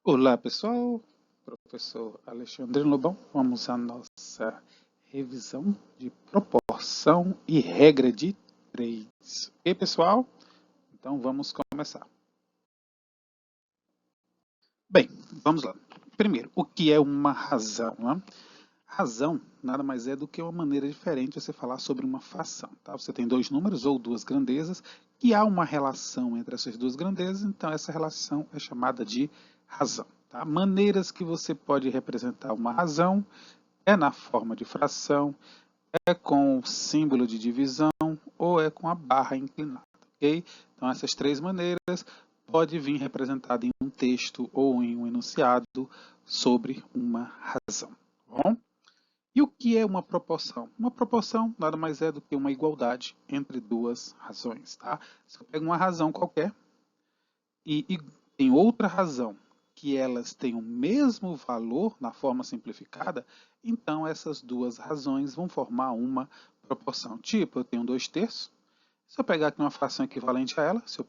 Olá pessoal, professor Alexandre Lobão. Vamos à nossa revisão de proporção e regra de 3. Ok, pessoal? Então vamos começar. Bem, vamos lá. Primeiro, o que é uma razão? Né? Razão nada mais é do que uma maneira diferente de você falar sobre uma fração. Tá? Você tem dois números ou duas grandezas e há uma relação entre essas duas grandezas, então essa relação é chamada de razão. Tá? Maneiras que você pode representar uma razão é na forma de fração, é com o símbolo de divisão ou é com a barra inclinada. Okay? Então essas três maneiras pode vir representada em um texto ou em um enunciado sobre uma razão. Tá bom? E o que é uma proporção? Uma proporção nada mais é do que uma igualdade entre duas razões. Tá? Se eu pego uma razão qualquer e tem outra razão que elas têm o mesmo valor na forma simplificada, então essas duas razões vão formar uma proporção. Tipo, eu tenho 2/3. Se eu pegar aqui uma fração equivalente a ela, se eu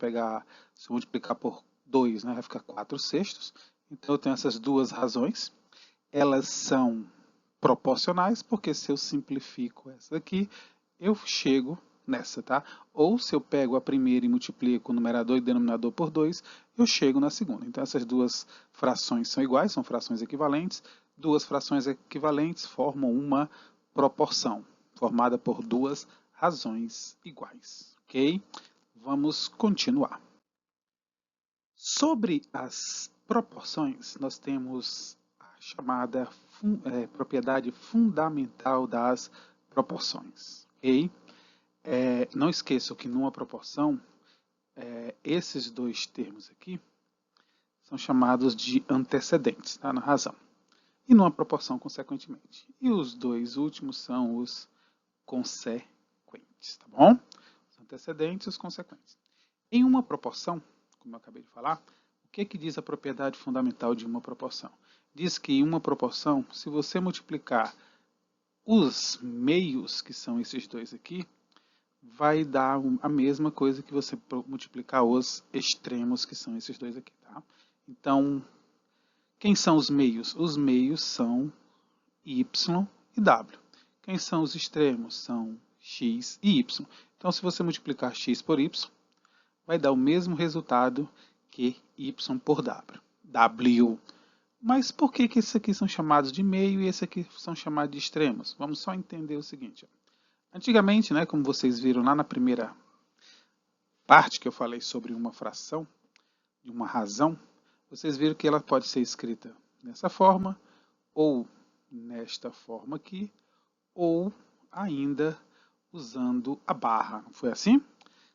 multiplicar por 2, né, vai ficar 4/6. Então eu tenho essas duas razões. Elas são proporcionais, porque se eu simplifico essa aqui, eu chego nessa, tá? Ou se eu pego a primeira e multiplico o numerador e denominador por 2, eu chego na segunda. Então essas duas frações são iguais, são frações equivalentes. Duas frações equivalentes formam uma proporção, formada por duas razões iguais, ok? Vamos continuar. Sobre as proporções, nós temos a chamada propriedade fundamental das proporções. Okay? Não esqueçam que numa proporção, esses dois termos aqui são chamados de antecedentes, tá? Na razão. E numa proporção, consequentemente. E os dois últimos são os consequentes, tá bom? Os antecedentes e os consequentes. Em uma proporção, como eu acabei de falar, o que diz a propriedade fundamental de uma proporção? Diz que em uma proporção, se você multiplicar os meios, que são esses dois aqui, vai dar a mesma coisa que você multiplicar os extremos, que são esses dois aqui. Tá? Então, quem são os meios? Os meios são y e w. Quem são os extremos? São x e y. Então, se você multiplicar x por y, vai dar o mesmo resultado que y por w. Mas por que esses aqui são chamados de meio e esses aqui são chamados de extremos? Vamos só entender o seguinte. Antigamente, né, como vocês viram lá na primeira parte que eu falei sobre uma fração, de uma razão, vocês viram que ela pode ser escrita nessa forma, ou nesta forma aqui, ou ainda usando a barra. Não foi assim?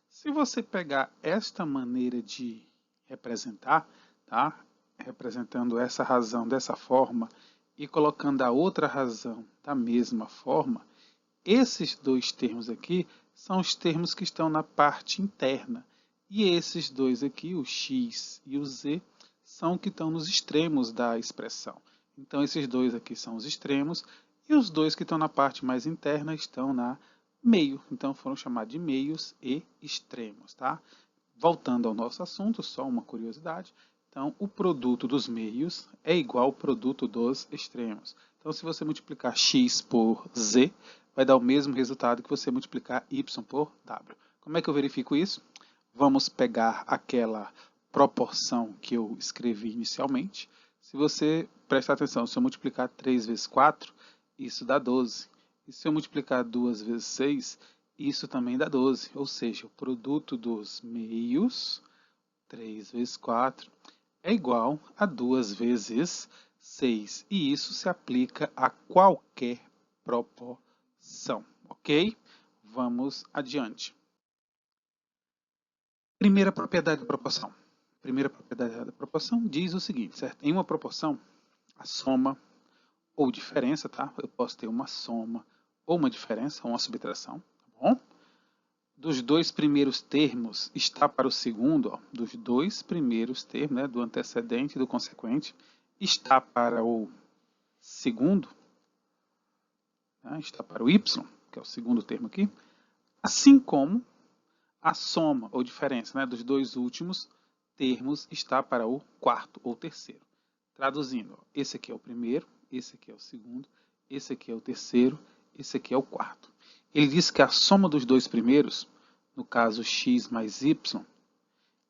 Se você pegar esta maneira de representar, tá? Representando essa razão dessa forma e colocando a outra razão da mesma forma, esses dois termos aqui são os termos que estão na parte interna. E esses dois aqui, o x e o z, são os que estão nos extremos da expressão. Então, esses dois aqui são os extremos e os dois que estão na parte mais interna estão na meio. Então, foram chamados de meios e extremos. Tá? Voltando ao nosso assunto, só uma curiosidade. Então, o produto dos meios é igual ao produto dos extremos. Então, se você multiplicar x por z, vai dar o mesmo resultado que você multiplicar y por w. Como é que eu verifico isso? Vamos pegar aquela proporção que eu escrevi inicialmente. Se você prestar atenção, se eu multiplicar 3 vezes 4, isso dá 12. E se eu multiplicar 2 vezes 6, isso também dá 12. Ou seja, o produto dos meios, 3 vezes 4, é igual a 2 vezes 6. E isso se aplica a qualquer proporção. Ok? Vamos adiante. Primeira propriedade da proporção. Primeira propriedade da proporção diz o seguinte, certo? Em uma proporção, a soma ou diferença, tá? Eu posso ter uma soma ou uma diferença, ou uma subtração, tá bom? Dos dois primeiros termos está para o segundo, ó, dos dois primeiros termos, né, do antecedente e do consequente, está para o segundo, né, está para o y, que é o segundo termo aqui, assim como a soma ou diferença, né, dos dois últimos termos está para o quarto ou terceiro. Traduzindo, esse aqui é o primeiro, esse aqui é o segundo, esse aqui é o terceiro, esse aqui é o quarto. Ele diz que a soma dos dois primeiros, no caso x mais y,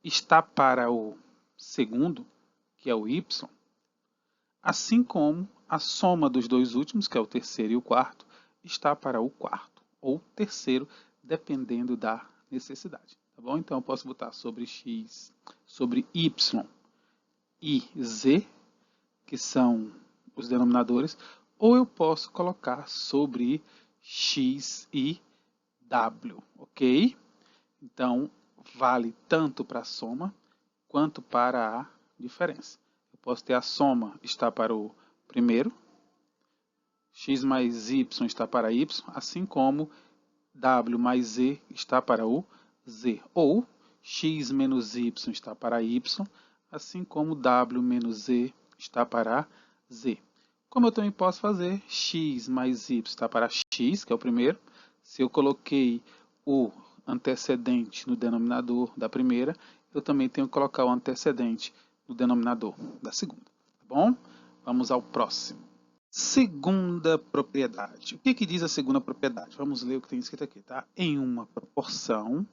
está para o segundo, que é o y, assim como a soma dos dois últimos, que é o terceiro e o quarto, está para o quarto ou terceiro, dependendo da necessidade. Tá bom? Então eu posso botar sobre x, sobre y e z, que são os denominadores, ou eu posso colocar sobre x e w, ok? Então, vale tanto para a soma quanto para a diferença. Eu posso ter a soma está para o primeiro, x mais y está para y, assim como w mais z está para o z, ou x menos y está para y, assim como w menos z está para z. Como eu também posso fazer x mais y está para x, que é o primeiro. Se eu coloquei o antecedente no denominador da primeira, eu também tenho que colocar o antecedente no denominador da segunda. Tá bom? Vamos ao próximo. Segunda propriedade. O que diz a segunda propriedade? Vamos ler o que tem escrito aqui, tá? Em uma proporção,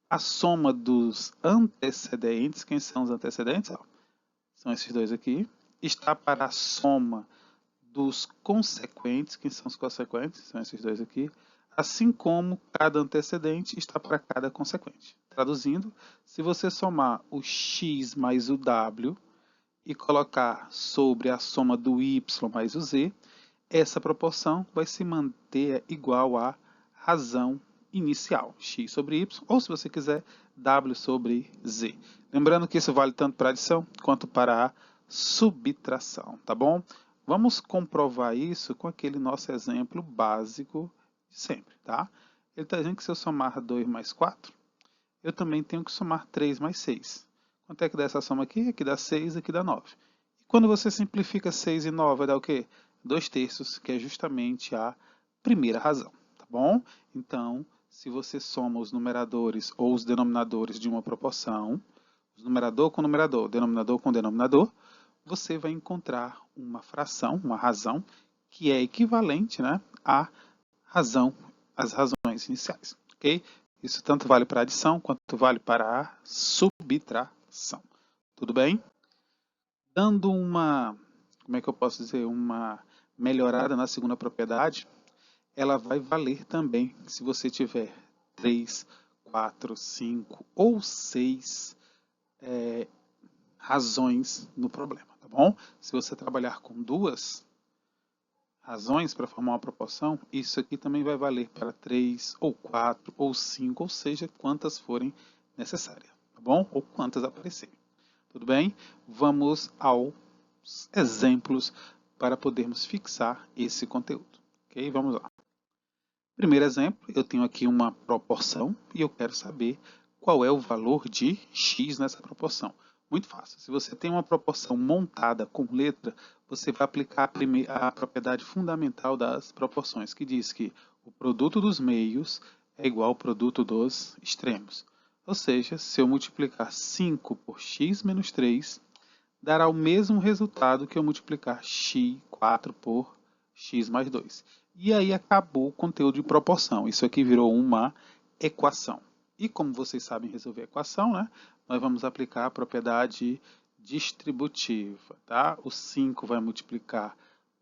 a soma dos antecedentes, quem são os antecedentes? São esses dois aqui, está para a soma dos consequentes, quem são os consequentes? São esses dois aqui, assim como cada antecedente está para cada consequente. Traduzindo, se você somar o x mais o w e colocar sobre a soma do y mais o z, essa proporção vai se manter igual à razão inicial, x sobre y, ou se você quiser, w sobre z. Lembrando que isso vale tanto para a adição quanto para a subtração, tá bom? Vamos comprovar isso com aquele nosso exemplo básico de sempre, tá? Ele está dizendo que se eu somar 2 mais 4, eu também tenho que somar 3 mais 6. Quanto é que dá essa soma aqui? Aqui dá 6, aqui dá 9. E quando você simplifica 6 e 9, vai dar o quê? 2/3, que é justamente a primeira razão, tá bom? Então, se você soma os numeradores ou os denominadores de uma proporção, numerador com numerador, denominador com denominador, você vai encontrar uma fração, uma razão, que é equivalente, né, à razão, às razões iniciais, ok? Isso tanto vale para a adição quanto vale para a subtração. Tudo bem? Dando uma, como é que eu posso dizer, uma melhorada na segunda propriedade, ela vai valer também se você tiver 3, 4, 5 ou 6 razões no problema, tá bom? Se você trabalhar com duas razões para formar uma proporção, isso aqui também vai valer para 3, ou 4, ou 5, ou seja, quantas forem necessárias, tá bom? Ou quantas aparecerem. Tudo bem? Vamos aos exemplos para podermos fixar esse conteúdo. Ok? Vamos lá. Primeiro exemplo, eu tenho aqui uma proporção e eu quero saber qual é o valor de x nessa proporção. Muito fácil. Se você tem uma proporção montada com letra, você vai aplicar a propriedade fundamental das proporções, que diz que o produto dos meios é igual ao produto dos extremos. Ou seja, se eu multiplicar 5 por x menos 3, dará o mesmo resultado que eu multiplicar x4 por x mais 2. E aí acabou o conteúdo de proporção. Isso aqui virou uma equação. E como vocês sabem resolver a equação, né, nós vamos aplicar a propriedade distributiva. Tá? O 5 vai multiplicar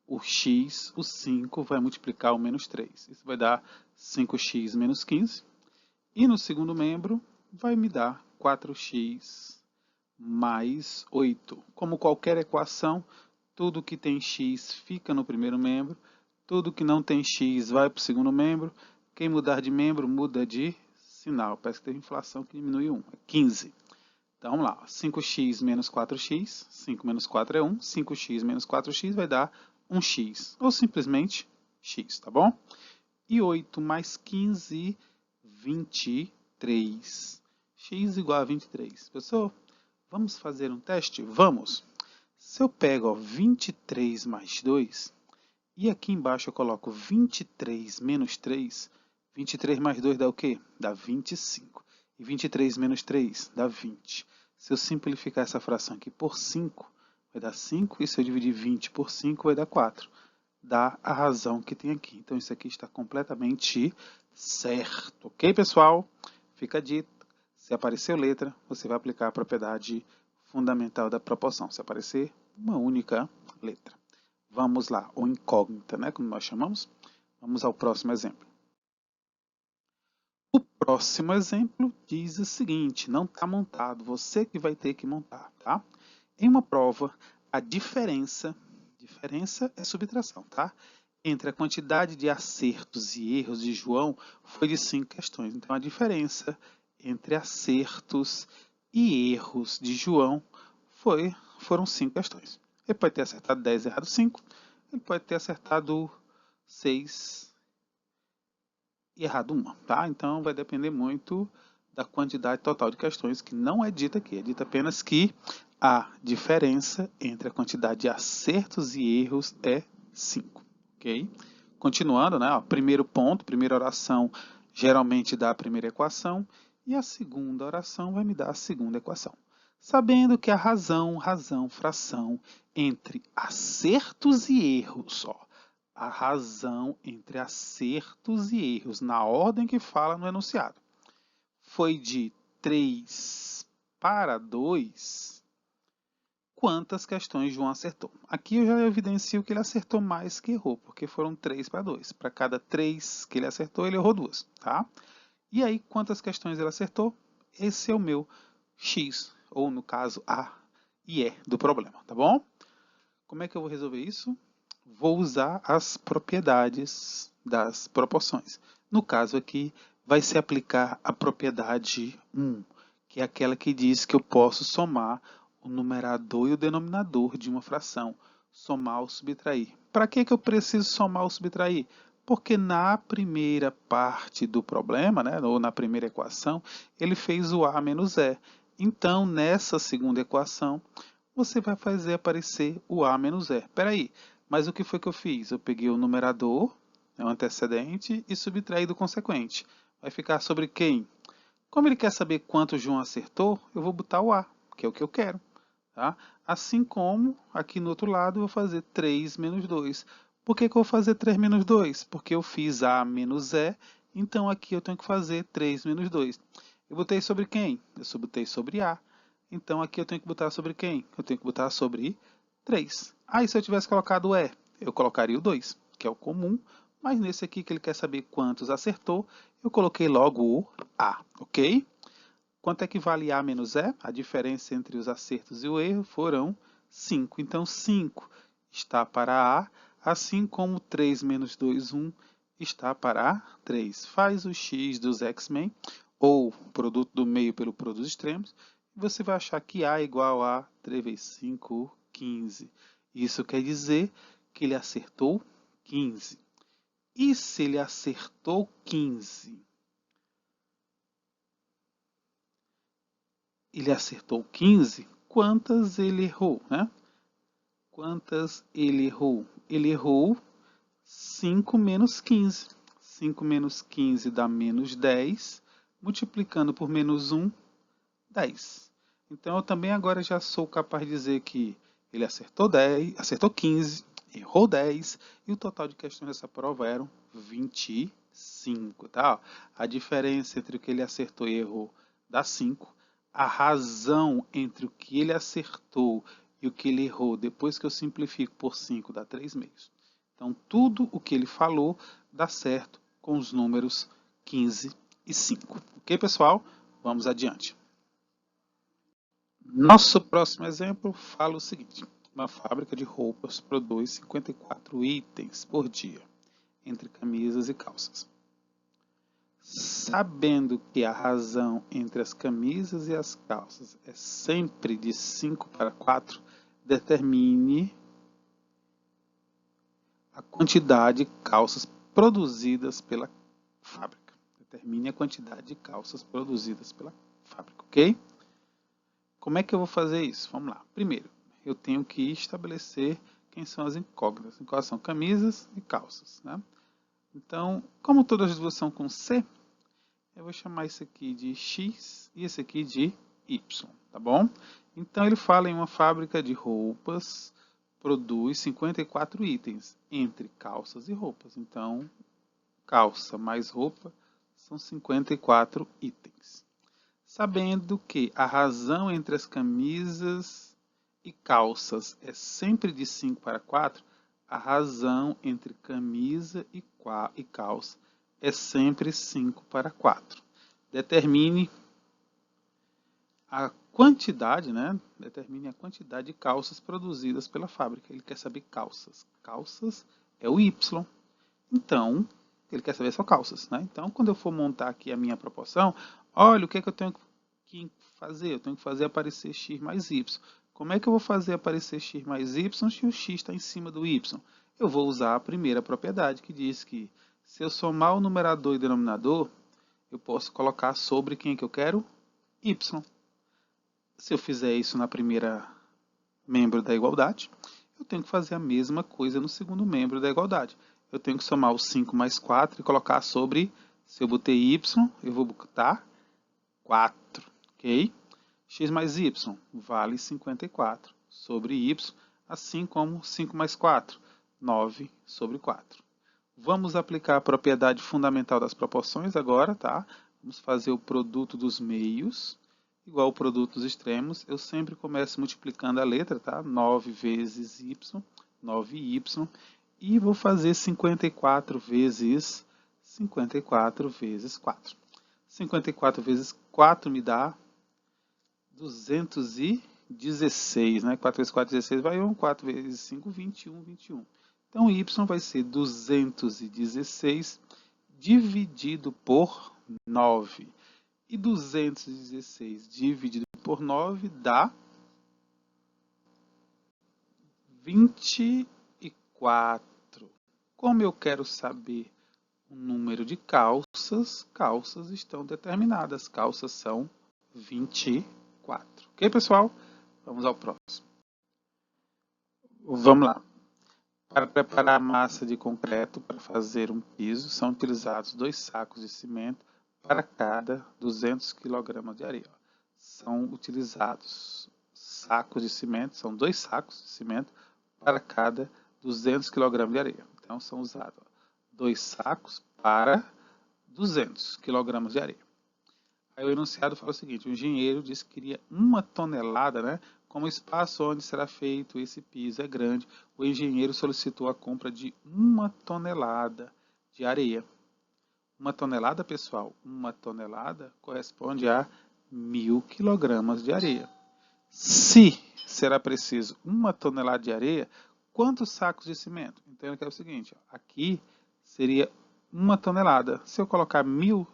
o x, o 5 vai multiplicar o menos 3. Isso vai dar 5x menos 15. E no segundo membro vai me dar 4x mais 8. Como qualquer equação, tudo que tem x fica no primeiro membro, tudo que não tem x vai para o segundo membro. Quem mudar de membro, muda de sinal. Parece que teve inflação que diminui 1. É 15. Então, vamos lá. 5x menos 4x. 5 menos 4 é 1. 5x menos 4x vai dar 1x. Ou simplesmente x, tá bom? E 8 mais 15, 23. X igual a 23. Pessoal, vamos fazer um teste? Vamos! Se eu pego 23 mais 2, e aqui embaixo eu coloco 23 menos 3, 23 mais 2 dá o quê? Dá 25. E 23 menos 3 dá 20. Se eu simplificar essa fração aqui por 5, vai dar 5, e se eu dividir 20 por 5, vai dar 4. Dá a razão que tem aqui. Então, isso aqui está completamente certo. Ok, pessoal? Fica dito. Se apareceu letra, você vai aplicar a propriedade fundamental da proporção. Se aparecer uma única letra. Vamos lá, ou incógnita, né, como nós chamamos. Vamos ao próximo exemplo. O próximo exemplo diz o seguinte, não está montado, você que vai ter que montar, tá? Em uma prova, a diferença é subtração, tá? Entre a quantidade de acertos e erros de João foi de 5 questões. Então, a diferença entre acertos e erros de João foram 5 questões. Ele pode ter acertado 10 e errado 5. Ele pode ter acertado 6 e errado 1. Tá? Então, vai depender muito da quantidade total de questões, que não é dita aqui. É dita apenas que a diferença entre a quantidade de acertos e erros é 5. Okay? Continuando, né? Ó, primeiro ponto, primeira oração, geralmente dá a primeira equação, e a segunda oração vai me dar a segunda equação. Sabendo que a razão, fração entre acertos e erros, ó, a razão entre acertos e erros, na ordem que fala no enunciado, foi de 3 para 2, quantas questões João acertou? Aqui eu já evidencio que ele acertou mais que errou, porque foram 3 para 2. Para cada 3 que ele acertou, ele errou 2. Tá? E aí, quantas questões ele acertou? Esse é o meu X, ou no caso, A e E do problema, tá bom? Como é que eu vou resolver isso? Vou usar as propriedades das proporções. No caso aqui, vai se aplicar a propriedade 1, que é aquela que diz que eu posso somar o numerador e o denominador de uma fração, somar ou subtrair. Para que eu preciso somar ou subtrair? Porque na primeira parte do problema, né, ou na primeira equação, ele fez o A menos E. Então, nessa segunda equação, você vai fazer aparecer o A menos E. Espera aí, mas o que foi que eu fiz? Eu peguei o numerador, o antecedente, e subtraí do consequente. Vai ficar sobre quem? Como ele quer saber quanto o João acertou, eu vou botar o A, que é o que eu quero. Tá? Assim como, aqui no outro lado, eu vou fazer 3 menos 2. Por que eu vou fazer 3 menos 2? Porque eu fiz A menos E, então aqui eu tenho que fazer 3 menos 2. Eu botei sobre quem? Eu botei sobre A. Então aqui eu tenho que botar sobre quem? Eu tenho que botar sobre 3. Aí se eu tivesse colocado E, eu colocaria o 2, que é o comum, mas nesse aqui que ele quer saber quantos acertou, eu coloquei logo o A, ok? Quanto é que vale A menos E? A diferença entre os acertos e o erro foram 5. Então 5 está para A, assim como 3 menos 2, 1 está para 3. Faz o x dos X-Men, ou produto do meio pelo produto dos extremos, e você vai achar que A é igual a 3 vezes 5, 15. Isso quer dizer que ele acertou 15. E se ele acertou 15? Ele acertou 15, quantas ele errou? Né? Quantas ele errou? Ele errou 5 menos 15. 5 menos 15 dá menos 10. Multiplicando por menos 1, 10. Então, eu também agora já sou capaz de dizer que ele acertou 10, acertou 15, errou 10, e o total de questões dessa prova eram 25. Tá? A diferença entre o que ele acertou e errou dá 5. A razão entre o que ele acertou e o que ele errou, depois que eu simplifico por 5, dá 3 meios. Então, tudo o que ele falou dá certo com os números 15 e 5. Ok, pessoal? Vamos adiante. Nosso próximo exemplo fala o seguinte. Uma fábrica de roupas produz 54 itens por dia, entre camisas e calças. Sabendo que a razão entre as camisas e as calças é sempre de 5 para 4, determine a quantidade de calças produzidas pela fábrica. Determine a quantidade de calças produzidas pela fábrica, ok? Como é que eu vou fazer isso? Vamos lá. Primeiro, eu tenho que estabelecer quem são as incógnitas. Quais são camisas e calças, né? Então, como todas as duas são com C, eu vou chamar isso aqui de X e esse aqui de Y, tá bom? Então ele fala em uma fábrica de roupas, produz 54 itens, entre calças e roupas. Então, calça mais roupa são 54 itens. Sabendo que a razão entre as camisas e calças é sempre de 5 para 4, a razão entre camisa e calça é sempre 5 para 4. Determine a quantidade, né? Determine a quantidade de calças produzidas pela fábrica. Ele quer saber calças. Calças é o Y. Então, ele quer saber só calças, né? Então, quando eu for montar aqui a minha proporção, olha, o que é que eu tenho que fazer? Eu tenho que fazer aparecer x mais y. Como é que eu vou fazer aparecer x mais y se o x está em cima do y? Eu vou usar a primeira propriedade, que diz que se eu somar o numerador e o denominador, eu posso colocar sobre quem que eu quero? Y. Se eu fizer isso na primeira membro da igualdade, eu tenho que fazer a mesma coisa no segundo membro da igualdade. Eu tenho que somar o 5 mais 4 e colocar sobre, se eu botei y, eu vou botar 4, ok? X mais y vale 54 sobre y, assim como 5 mais 4, 9 sobre 4. Vamos aplicar a propriedade fundamental das proporções agora, tá? Vamos fazer o produto dos meios igual ao produto dos extremos. Eu sempre começo multiplicando a letra, tá? 9 vezes y, 9y. E vou fazer 54 vezes 4. 54 vezes 4 me dá 216, né? 4 vezes 4, 16 vai 1. 4 vezes 5, 21, 21. Então, y vai ser 216 dividido por 9. E 216 dividido por 9 dá 24. Como eu quero saber o número de calças, calças estão determinadas. Calças são 24. Ok, pessoal? Vamos ao próximo. Vamos lá. Para preparar a massa de concreto para fazer um piso, são utilizados 2 sacos de cimento para cada 200 kg de areia. São utilizados sacos de cimento, são 2 sacos de cimento para cada 200 kg de areia. Então, são usados 2 sacos para 200 kg de areia. Aí o enunciado fala o seguinte: o engenheiro disse que queria 1 tonelada, né? Como o espaço onde será feito esse piso é grande, o engenheiro solicitou a compra de 1 tonelada de areia. 1 tonelada, pessoal, 1 tonelada corresponde a 1.000 kg de areia. Se será preciso 1 tonelada de areia, quantos sacos de cimento? Então, eu quero o seguinte, ó, aqui seria 1 tonelada. Se eu colocar 1.000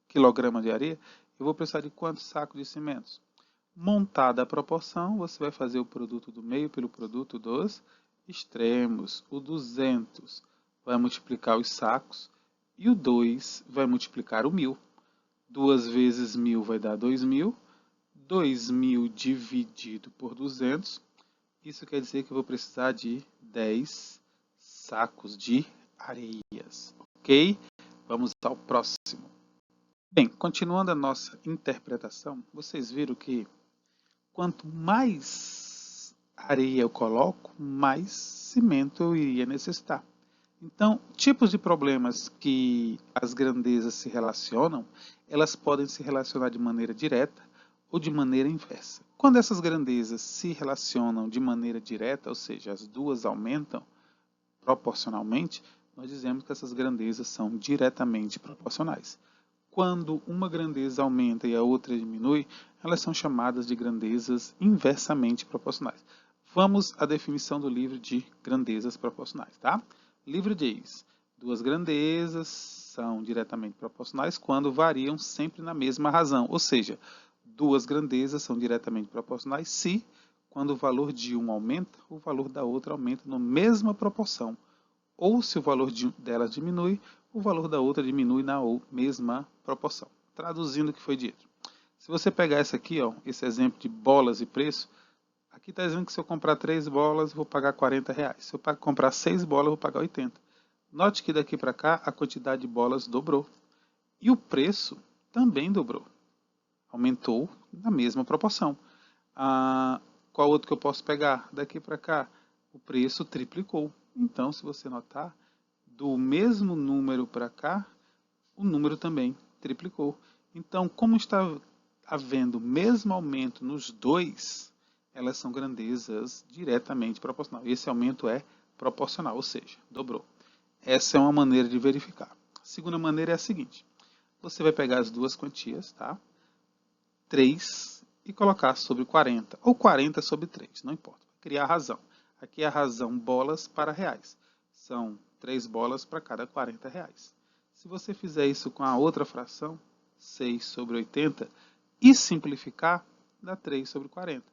kg de areia, eu vou precisar de quantos sacos de cimento? Montada a proporção, você vai fazer o produto do meio pelo produto dos extremos. O 200 vai multiplicar os sacos e o 2 vai multiplicar o 1.000. 2 vezes 1.000 vai dar 2.000. 2.000 dividido por 200. Isso quer dizer que eu vou precisar de 10 sacos de areias. Ok? Vamos ao próximo. Bem, continuando a nossa interpretação, vocês viram que quanto mais areia eu coloco, mais cimento eu iria necessitar. Então, tipos de problemas que as grandezas se relacionam, elas podem se relacionar de maneira direta ou de maneira inversa. Quando essas grandezas se relacionam de maneira direta, ou seja, as duas aumentam proporcionalmente, nós dizemos que essas grandezas são diretamente proporcionais. Quando uma grandeza aumenta e a outra diminui, elas são chamadas de grandezas inversamente proporcionais. Vamos à definição do livro de grandezas proporcionais, tá? O livro diz: duas grandezas são diretamente proporcionais quando variam sempre na mesma razão, ou seja, duas grandezas são diretamente proporcionais se, quando o valor de uma aumenta, o valor da outra aumenta na mesma proporção, ou se o valor delas diminui, o valor da outra diminui na mesma proporção. Traduzindo o que foi dito. Se você pegar esse aqui, ó, esse exemplo de bolas e preço, aqui está dizendo que se eu comprar 3 bolas, eu vou pagar R$40. Se eu comprar 6 bolas, eu vou pagar 80. Note que daqui para cá, a quantidade de bolas dobrou. E o preço também dobrou. Aumentou na mesma proporção. Qual outro que eu posso pegar? Daqui para cá, o preço triplicou. Então, se você notar, do mesmo número para cá, o número também triplicou. Então, como está havendo o mesmo aumento nos dois, elas são grandezas diretamente proporcional. Esse aumento é proporcional, ou seja, dobrou. Essa é uma maneira de verificar. A segunda maneira é a seguinte. Você vai pegar as duas quantias, tá? 3 e colocar sobre 40, ou 40 sobre 3, não importa. Criar a razão. Aqui é a razão bolas para reais. São 3 bolas para cada 40 reais. Se você fizer isso com a outra fração, 6 sobre 80, e simplificar, dá 3 sobre 40.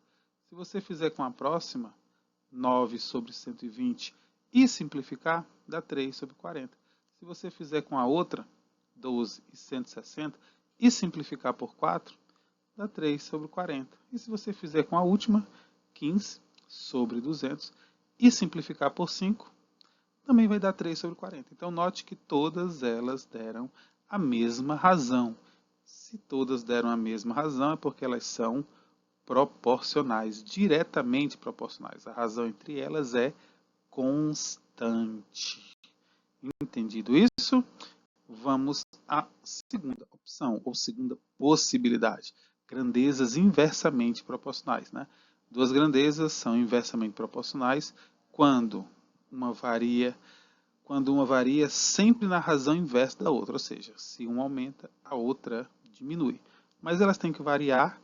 Se você fizer com a próxima, 9 sobre 120, e simplificar, dá 3 sobre 40. Se você fizer com a outra, 12 e 160, e simplificar por 4, dá 3 sobre 40. E se você fizer com a última, 15 sobre 200, e simplificar por 5, também vai dar 3 sobre 40. Então, note que todas elas deram a mesma razão. Se todas deram a mesma razão, é porque elas são proporcionais, diretamente proporcionais. A razão entre elas é constante. Entendido isso? Vamos à segunda opção, ou segunda possibilidade. Grandezas inversamente proporcionais. Né? Duas grandezas são inversamente proporcionais quando uma varia sempre na razão inversa da outra, ou seja, se uma aumenta, a outra diminui. Mas elas têm que variar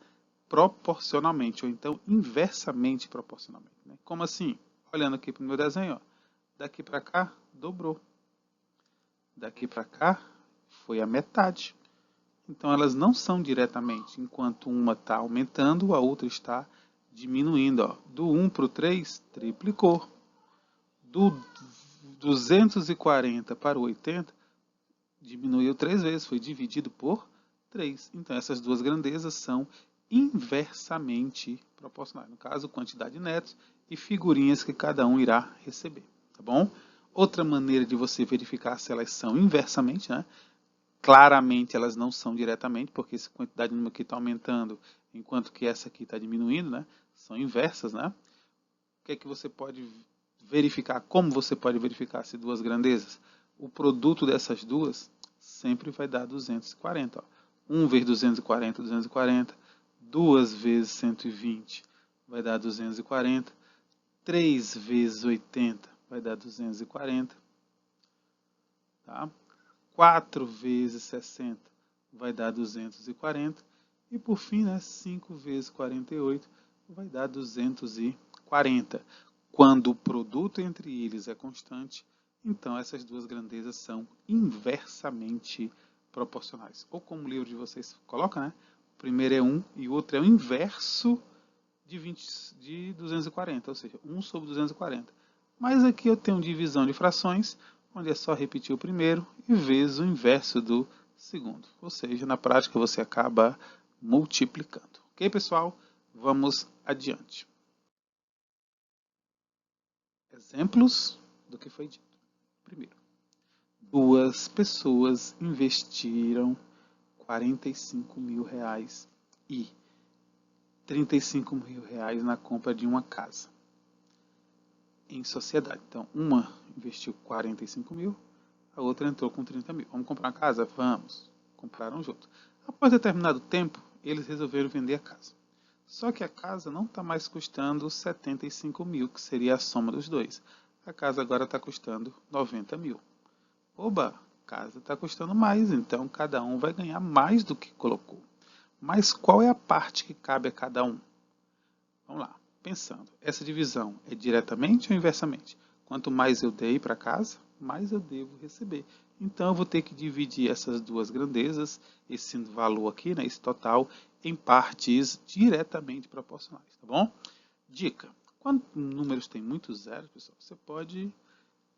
proporcionalmente, ou então inversamente proporcionalmente. Né? Como assim? Olhando aqui para o meu desenho, ó, daqui para cá, dobrou. Daqui para cá, foi a metade. Então, elas não são diretamente. Enquanto uma está aumentando, a outra está diminuindo. Ó. Do 1 para o 3, triplicou. Do 240 para o 80, diminuiu 3 vezes. Foi dividido por 3. Então, essas duas grandezas são inversamente proporcionais. No caso, quantidade de netos e figurinhas que cada um irá receber. Tá bom? Outra maneira de você verificar se elas são inversamente, né? Claramente elas não são diretamente, porque essa quantidade de número aqui está aumentando, enquanto que essa aqui está diminuindo, né? São inversas, né? O que é que você pode verificar? Como você pode verificar se duas grandezas? O produto dessas duas sempre vai dar 240. Ó. 1 vezes 240, 240. 2 vezes 120 vai dar 240. 3 vezes 80 vai dar 240. Tá? 4 vezes 60 vai dar 240. E por fim, né, 5 vezes 48 vai dar 240. Quando o produto entre eles é constante, então essas duas grandezas são inversamente proporcionais. Ou como o livro de vocês coloca, né? O primeiro é 1 e o outro é o inverso de 240, ou seja, 1 sobre 240. Mas aqui eu tenho divisão de frações, onde é só repetir o primeiro e vezes o inverso do segundo. Ou seja, na prática você acaba multiplicando. Ok, pessoal? Vamos adiante. Exemplos do que foi dito. Primeiro, duas pessoas investiram R$ 45.000 e R$ 35.000 na compra de uma casa em sociedade. Então, uma investiu 45 mil, a outra entrou com 30 mil. Vamos comprar uma casa? Vamos. Compraram junto. Após determinado tempo, eles resolveram vender a casa. Só que a casa não está mais custando 75 mil, que seria a soma dos dois. A casa agora está custando 90 mil. Oba, a casa está custando mais, então cada um vai ganhar mais do que colocou. Mas qual é a parte que cabe a cada um? Vamos lá, pensando. Essa divisão é diretamente ou inversamente? Quanto mais eu dei para casa, mais eu devo receber. Então, eu vou ter que dividir essas duas grandezas, esse valor aqui, né, esse total, em partes diretamente proporcionais, tá bom? Dica. Quando números têm muitos zeros, pessoal, você pode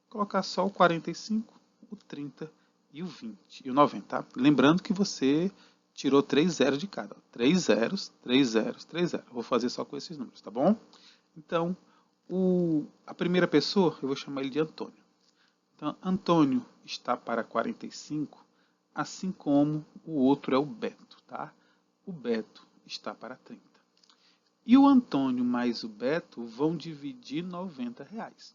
colocar só o 45, o 30 e o 20 e o 90, tá? Lembrando que você tirou 3 zeros de cada. 3 zeros, 3 zeros, 3 zeros. Vou fazer só com esses números, tá bom? Então, a primeira pessoa, eu vou chamar ele de Antônio. Então, Antônio está para 45, assim como o outro é o Beto, tá? O Beto está para 30. E o Antônio mais o Beto vão dividir R$90.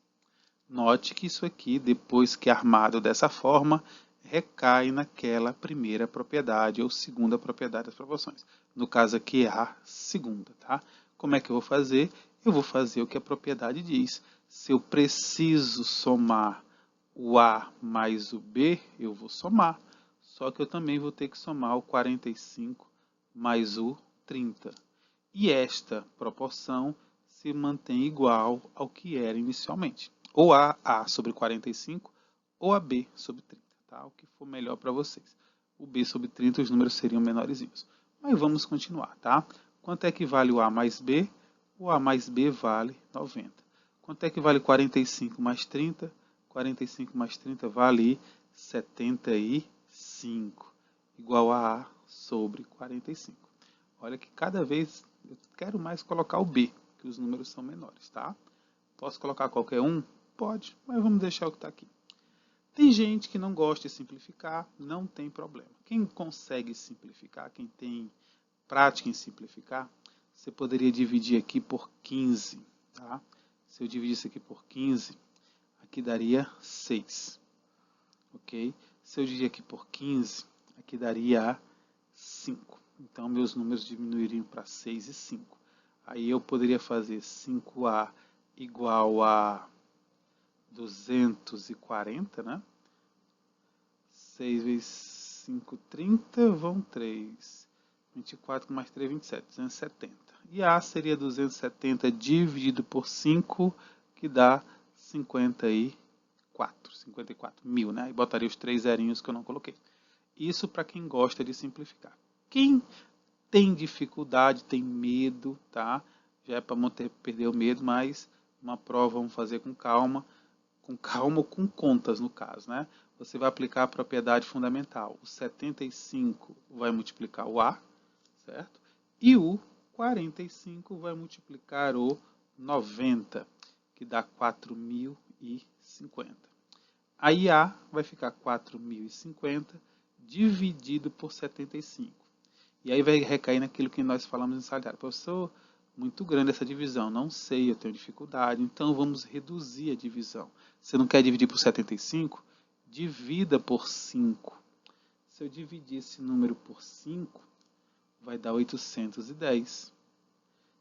Note que isso aqui, depois que armado dessa forma, recai naquela primeira propriedade ou segunda propriedade das proporções. No caso aqui é a segunda, tá? Como é que eu vou fazer? Eu vou fazer o que a propriedade diz. Se eu preciso somar o A mais o B, eu vou somar. Só que eu também vou ter que somar o 45 mais o 30. E esta proporção se mantém igual ao que era inicialmente. Ou A sobre 45 ou a B sobre 30. Tá? O que for melhor para vocês. O B sobre 30, os números seriam menorzinhos. Mas vamos continuar. Tá? Quanto é que vale o A mais B? O A mais B vale 90. Quanto é que vale 45 mais 30? 45 mais 30 vale 75. Igual a A sobre 45. Olha que cada vez eu quero mais colocar o B, que os números são menores, tá? Posso colocar qualquer um? Pode, mas vamos deixar o que está aqui. Tem gente que não gosta de simplificar, não tem problema. Quem consegue simplificar, quem tem prática em simplificar, você poderia dividir aqui por 15, tá? Se eu dividisse aqui por 15, aqui daria 6, ok? Se eu dividir aqui por 15, aqui daria 5. Então, meus números diminuiriam para 6 e 5. Aí eu poderia fazer 5A igual a 240, né? 6 vezes 5, 30, vão 3. 24 mais 3, 27, 270. E A seria 270 dividido por 5, que dá 54 mil, né? E botaria os 3 zerinhos que eu não coloquei. Isso para quem gosta de simplificar. Quem tem dificuldade, tem medo, tá? Já é para perder o medo, mas uma prova vamos fazer com calma ou com contas no caso, né? Você vai aplicar a propriedade fundamental. O 75 vai multiplicar o A, certo? E o 45 vai multiplicar o 90, que dá 4.050. Aí A vai ficar 4.050 dividido por 75. E aí vai recair naquilo que nós falamos em sala de aula. Professor, muito grande essa divisão. Não sei, eu tenho dificuldade. Então vamos reduzir a divisão. Você não quer dividir por 75? Divida por 5. Se eu dividir esse número por 5, vai dar 810.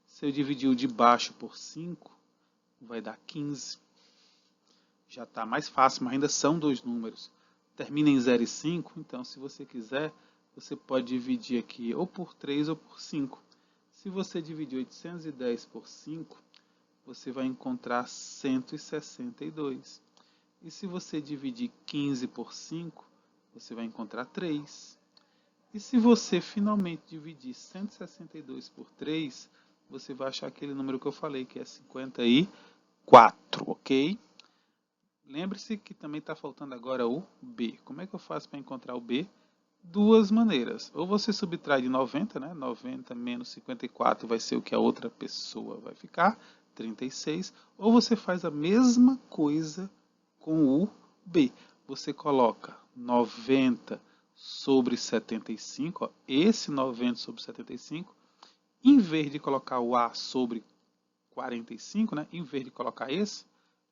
Se eu dividir o de baixo por 5, vai dar 15. Já está mais fácil, mas ainda são dois números. Termina em 0 e 5, então se você quiser, você pode dividir aqui ou por 3 ou por 5. Se você dividir 810 por 5, você vai encontrar 162. E se você dividir 15 por 5, você vai encontrar 3. E se você finalmente dividir 162 por 3, você vai achar aquele número que eu falei, que é 54, ok? Lembre-se que também está faltando agora o B. Como é que eu faço para encontrar o B? Duas maneiras. Ou você subtrai de 90, né? 90 menos 54 vai ser o que a outra pessoa vai ficar, 36. Ou você faz a mesma coisa com o B. Você coloca 90 sobre 75, ó, esse 90 sobre 75, em vez de colocar o A sobre 45, né? Em vez de colocar esse,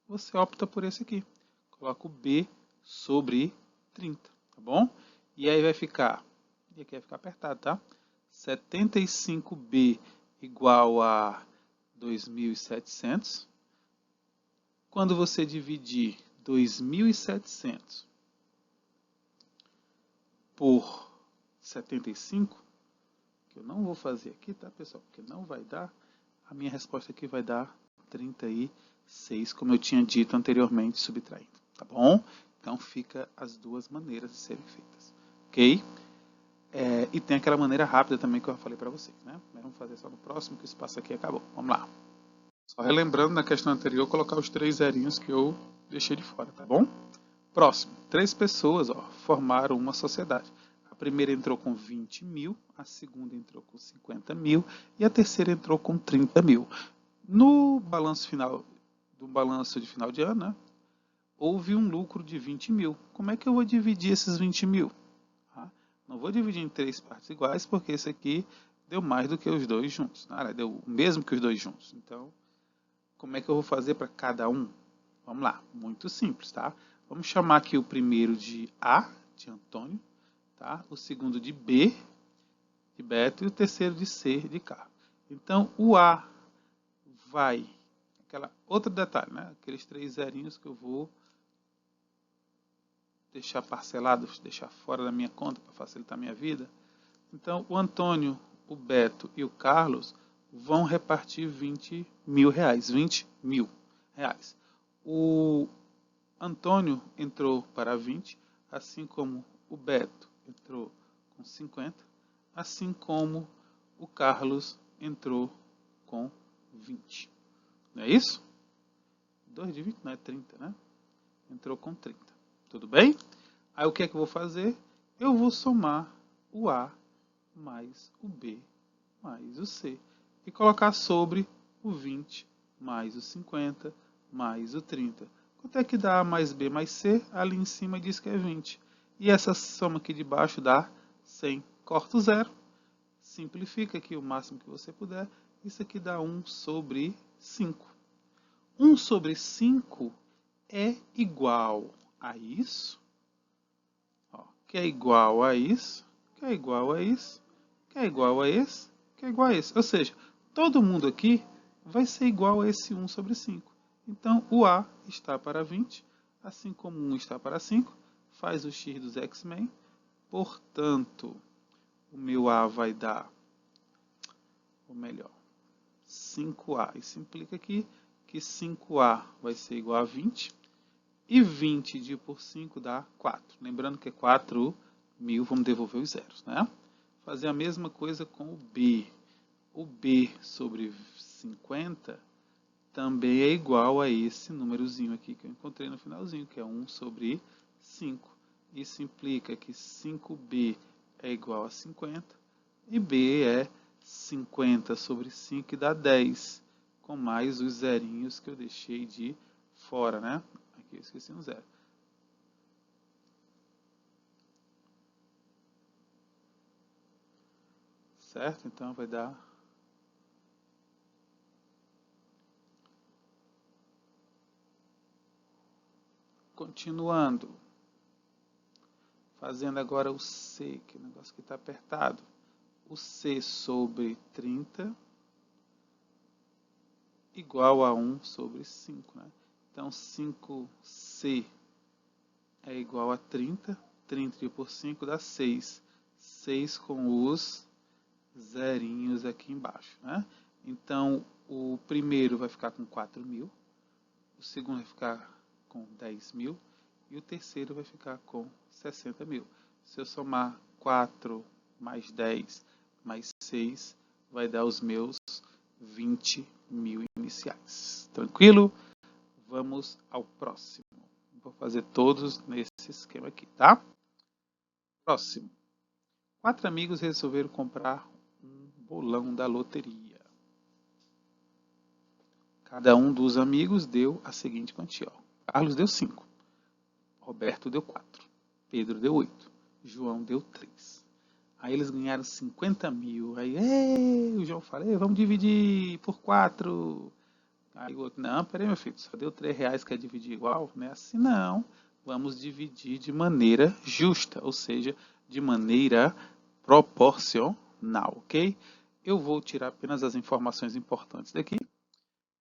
você opta por esse aqui. Coloca o B sobre 30, tá bom? E aí vai ficar, e aqui vai ficar apertado, tá? 75B igual a 2.700. Quando você dividir 2.700 por 75, que eu não vou fazer aqui, tá, pessoal? Porque não vai dar. A minha resposta aqui vai dar 36, como eu tinha dito anteriormente, subtraindo, tá bom? Então, fica as duas maneiras de serem feitas, ok? E tem aquela maneira rápida também que eu falei para vocês, né? Mas vamos fazer só no próximo, que o espaço aqui acabou. Vamos lá. Só relembrando na questão anterior, colocar os 3 zerinhos que eu deixei de fora, tá bom? Próximo. 3 pessoas, ó, formaram uma sociedade. A primeira entrou com 20 mil, a segunda entrou com 50 mil e a terceira entrou com 30 mil. No balanço final, do balanço de final de ano, né, houve um lucro de 20 mil. Como é que eu vou dividir esses 20 mil? Não vou dividir em 3 partes iguais, porque esse aqui deu mais do que os dois juntos. Deu o mesmo que os dois juntos. Então, como é que eu vou fazer para cada um? Vamos lá, muito simples, tá? Vamos chamar aqui o primeiro de A, de Antônio, tá? O segundo de B, de Beto, e o terceiro de C, de Carlos. Então, o A vai, outro detalhe, né? Aqueles 3 zerinhos que eu vou deixar parcelados, deixar fora da minha conta para facilitar a minha vida. Então, o Antônio, o Beto e o Carlos vão repartir 20 mil reais. 20 mil reais. O Antônio entrou para 20, assim como o Beto entrou com 50, assim como o Carlos entrou com 20. Não é isso? 2 de 20 não é 30, né? Entrou com 30. Tudo bem? Aí o que é que eu vou fazer? Eu vou somar o A mais o B mais o C e colocar sobre o 20 mais o 50 mais o 30. Quanto é que dá A mais B mais C? Ali em cima diz que é 20. E essa soma aqui de baixo dá 100. Corta o zero. Simplifica aqui o máximo que você puder. Isso aqui dá 1 sobre 5. 1 sobre 5 é igual a isso, ó, que é igual a isso, que é igual a isso, que é igual a esse, que é igual a esse. Ou seja, todo mundo aqui vai ser igual a esse 1 sobre 5. Então, o A está para 20, assim como 1 está para 5, faz o x dos X-Men. Portanto, o meu A vai dar, ou melhor, 5A. Isso implica aqui que 5A vai ser igual a 20. E 20 dividido por 5 dá 4. Lembrando que é 4 mil, vamos devolver os zeros, né? Fazer a mesma coisa com o B. O B sobre 50 também é igual a esse númerozinho aqui que eu encontrei no finalzinho, que é 1 sobre 5. Isso implica que 5B é igual a 50 e B é 50 sobre 5 que dá 10, com mais os zerinhos que eu deixei de fora, né? Aqui eu esqueci um zero. Certo? Então vai dar... Continuando. Fazendo agora o C, que é o negócio que está apertado. O C sobre 30 igual a 1 sobre 5, né? Então, 5C é igual a 30. 30 por 5 dá 6. 6 com os zerinhos aqui embaixo, né? Então, o primeiro vai ficar com 4 mil. O segundo vai ficar com 10 mil. E o terceiro vai ficar com 60 mil. Se eu somar 4 mais 10 mais 6, vai dar os meus 20 mil iniciais. Tranquilo? Vamos ao próximo. Vou fazer todos nesse esquema aqui, tá? Próximo. 4 amigos resolveram comprar um bolão da loteria. Cada um dos amigos deu a seguinte quantia. Carlos deu 5. Roberto deu 4. Pedro deu 8. João deu 3. Aí eles ganharam 50 mil. Aí o João fala, vamos dividir por 4. Aí o outro, não, peraí meu filho, só deu 3 reais, quer dividir igual? Não é assim não. Vamos dividir de maneira justa, ou seja, de maneira proporcional, ok? Eu vou tirar apenas as informações importantes daqui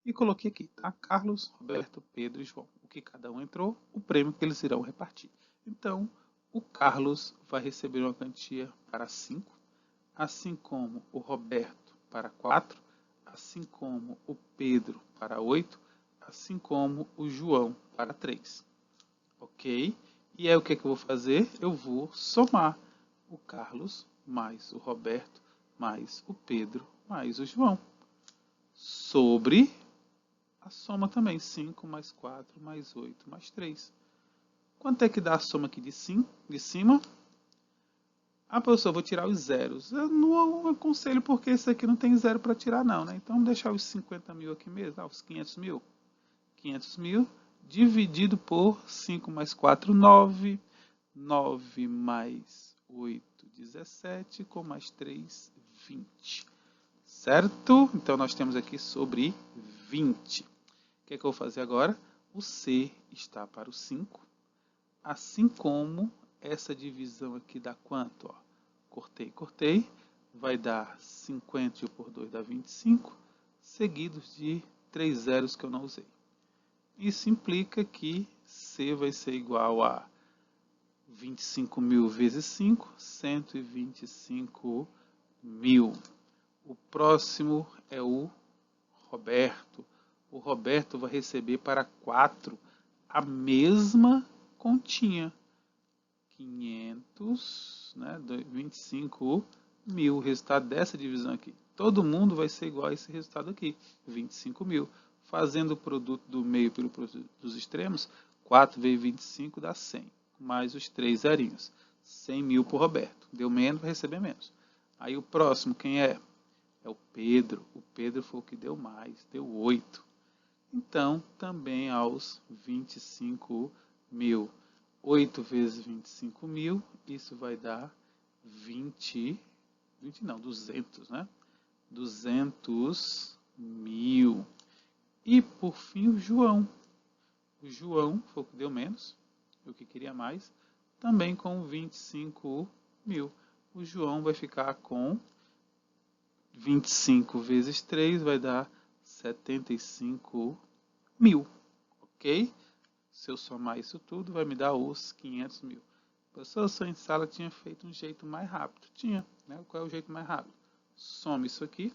e coloquei aqui, tá? Carlos, Roberto, Pedro e João. O que cada um entrou, o prêmio que eles irão repartir. Então, o Carlos vai receber uma quantia para 5, assim como o Roberto para 4, assim como o Pedro para 8, assim como o João para 3. Ok? E aí o que é que eu vou fazer? Eu vou somar o Carlos mais o Roberto mais o Pedro mais o João sobre a soma também, 5 mais 4 mais 8 mais 3. Quanto é que dá a soma aqui de cima? Ah, professor, eu vou tirar os zeros. Eu não aconselho porque esse aqui não tem zero para tirar não, né? Então, vamos deixar os 50 mil aqui mesmo, os 500 mil. 500 mil dividido por 5 mais 4, 9. 9 mais 8, 17, com mais 3, 20. Certo? Então, nós temos aqui sobre 20. O que é que eu vou fazer agora? O C está para o 5, assim como essa divisão aqui dá quanto? Ó, cortei, vai dar 50 por 2 dá 25, seguidos de 3 zeros que eu não usei. Isso implica que C vai ser igual a 25.000 vezes 5, 125.000. O próximo é o Roberto. O Roberto vai receber para 4 a mesma continha. 500, né, 25.000, o resultado dessa divisão aqui. Todo mundo vai ser igual a esse resultado aqui, 25.000. Fazendo o produto do meio pelo produto dos extremos, 4 vezes 25 dá 100, mais os 3 zerinhos. 100.000 por Roberto. Deu menos, vai receber menos. Aí o próximo, quem é? É o Pedro. O Pedro foi o que deu mais, deu 8. Então, também aos 25.000. 8 vezes 25.000, isso vai dar 200, né? 200.000. E, por fim, o João. O João foi o que deu menos, o que queria mais, também com 25.000. O João vai ficar com 25 vezes 3, vai dar 75.000. Ok? Se eu somar isso tudo, vai me dar os 500.000. Professor, sua em sala tinha feito um jeito mais rápido. Tinha, né? Qual é o jeito mais rápido? Soma isso aqui.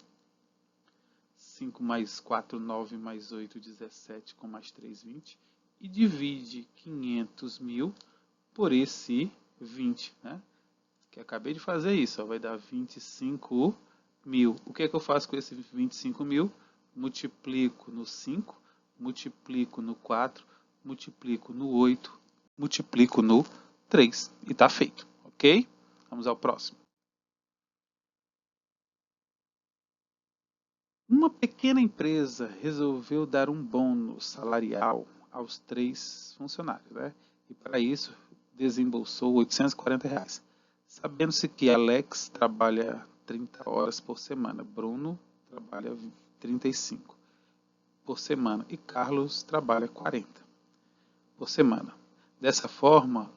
5 mais 4, 9 mais 8, 17, com mais 3, 20. E divide 500.000 por esse 20, né? Que acabei de fazer isso, ó, vai dar 25.000. O que é que eu faço com esse 25.000? Multiplico no 5, multiplico no 4, multiplico no 8, multiplico no 3. E está feito, ok? Vamos ao próximo. Uma pequena empresa resolveu dar um bônus salarial aos 3 funcionários, né? E para isso desembolsou R$ 840. Sabendo-se que Alex trabalha 30 horas por semana, Bruno trabalha 35 por semana e Carlos trabalha 40 por semana. Dessa forma,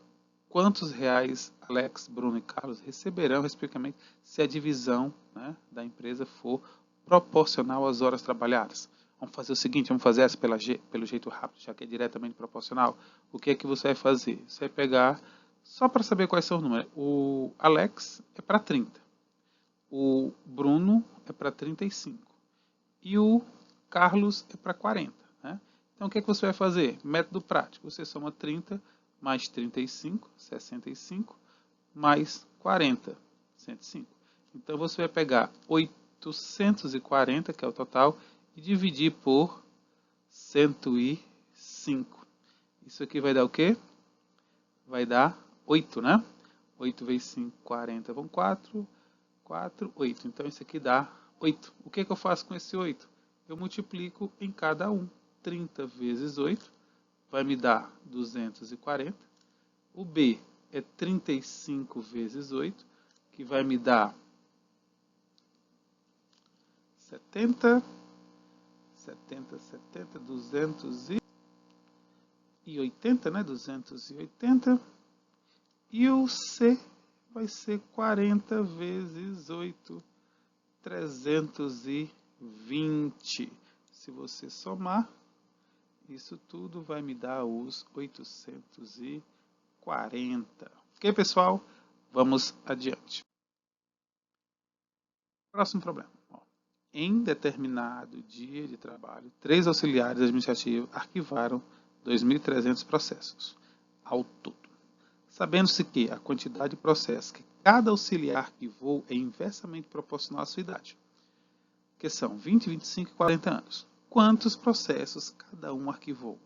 quantos reais Alex, Bruno e Carlos receberão, respectivamente, se a divisão, né, da empresa for proporcional às horas trabalhadas? Vamos fazer o seguinte, vamos fazer essa pelo jeito rápido, já que é diretamente proporcional. O que é que você vai fazer? Você vai pegar, só para saber quais são os números, o Alex é para 30, o Bruno é para 35 e o Carlos é para 40. Né? Então, o que é que você vai fazer? Método prático. Você soma 30 mais 35, 65, mais 40, 105. Então, você vai pegar 840, que é o total, e dividir por 105. Isso aqui vai dar o quê? Vai dar 8, né? 8 vezes 5, 40, vão 4, 8. Então, isso aqui dá 8. O que é que eu faço com esse 8? Eu multiplico em cada um. 30 vezes 8 vai me dar 240. O B é 35 vezes 8, que vai me dar 70, 280, né? 280. E o C vai ser 40 vezes 8, 320. Se você somar, isso tudo vai me dar os 840. Ok, pessoal? Vamos adiante. Próximo problema. Em determinado dia de trabalho, 3 auxiliares administrativos arquivaram 2.300 processos ao todo. Sabendo-se que a quantidade de processos que cada auxiliar arquivou é inversamente proporcional à sua idade, que são 20, 25 e 40 anos. Quantos processos cada um arquivou?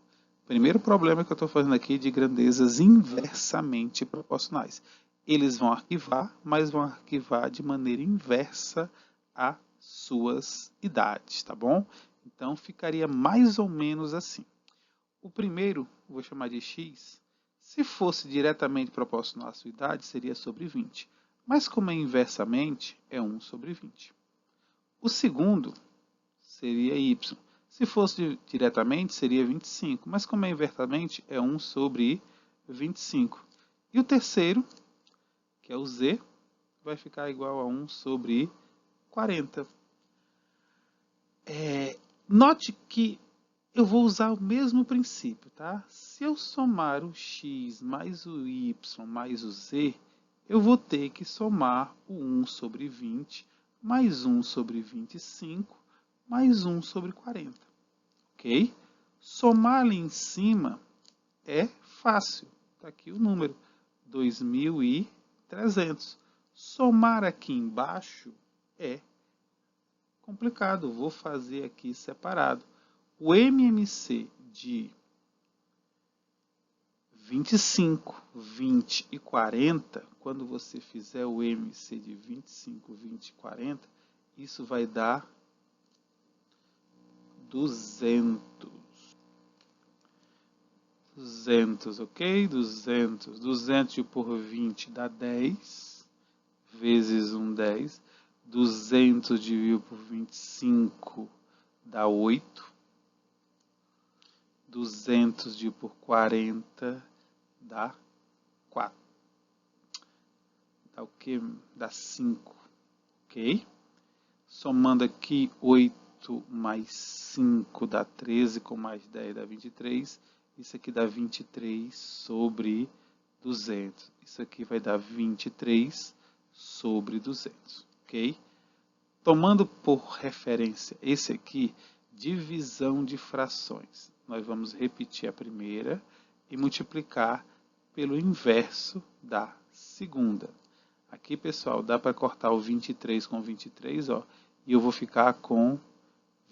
Primeiro problema que eu estou fazendo aqui de grandezas inversamente proporcionais. Eles vão arquivar, mas vão arquivar de maneira inversa a suas idades, tá bom? Então, ficaria mais ou menos assim. O primeiro, vou chamar de x, se fosse diretamente proporcional à sua idade, seria sobre 20. mas como é inversamente, é 1 sobre 20. O segundo seria y. Se fosse diretamente, seria 25, mas como é inversamente, é 1 sobre 25. E o terceiro, que é o z, vai ficar igual a 1 sobre 40. Note que eu vou usar o mesmo princípio, tá? Se eu somar o x mais o y mais o z, eu vou ter que somar o 1 sobre 20 mais 1 sobre 25 mais 1 sobre 40. Ok? Somar ali em cima é fácil. Está aqui o número, 2.300. Somar aqui embaixo é complicado. Vou fazer aqui separado. O MMC de 25, 20 e 40, quando você fizer o MC de 25, 20 e 40, isso vai dar 200. 200, ok? 200. 200 por 20 dá 10, vezes 1, 10. 200 dividido por 25 dá 8. 200 dividido por 40 dá 4. Dá o quê? Dá 5, ok? Somando aqui 8 mais 5 dá 13, com mais 10 dá 23. Isso aqui dá 23 sobre 200. Isso aqui vai dar 23 sobre 200, ok? Tomando por referência esse aqui, divisão de frações. Nós vamos repetir a primeira e multiplicar pelo inverso da segunda. Aqui, pessoal, dá para cortar o 23 com 23, ó, e eu vou ficar com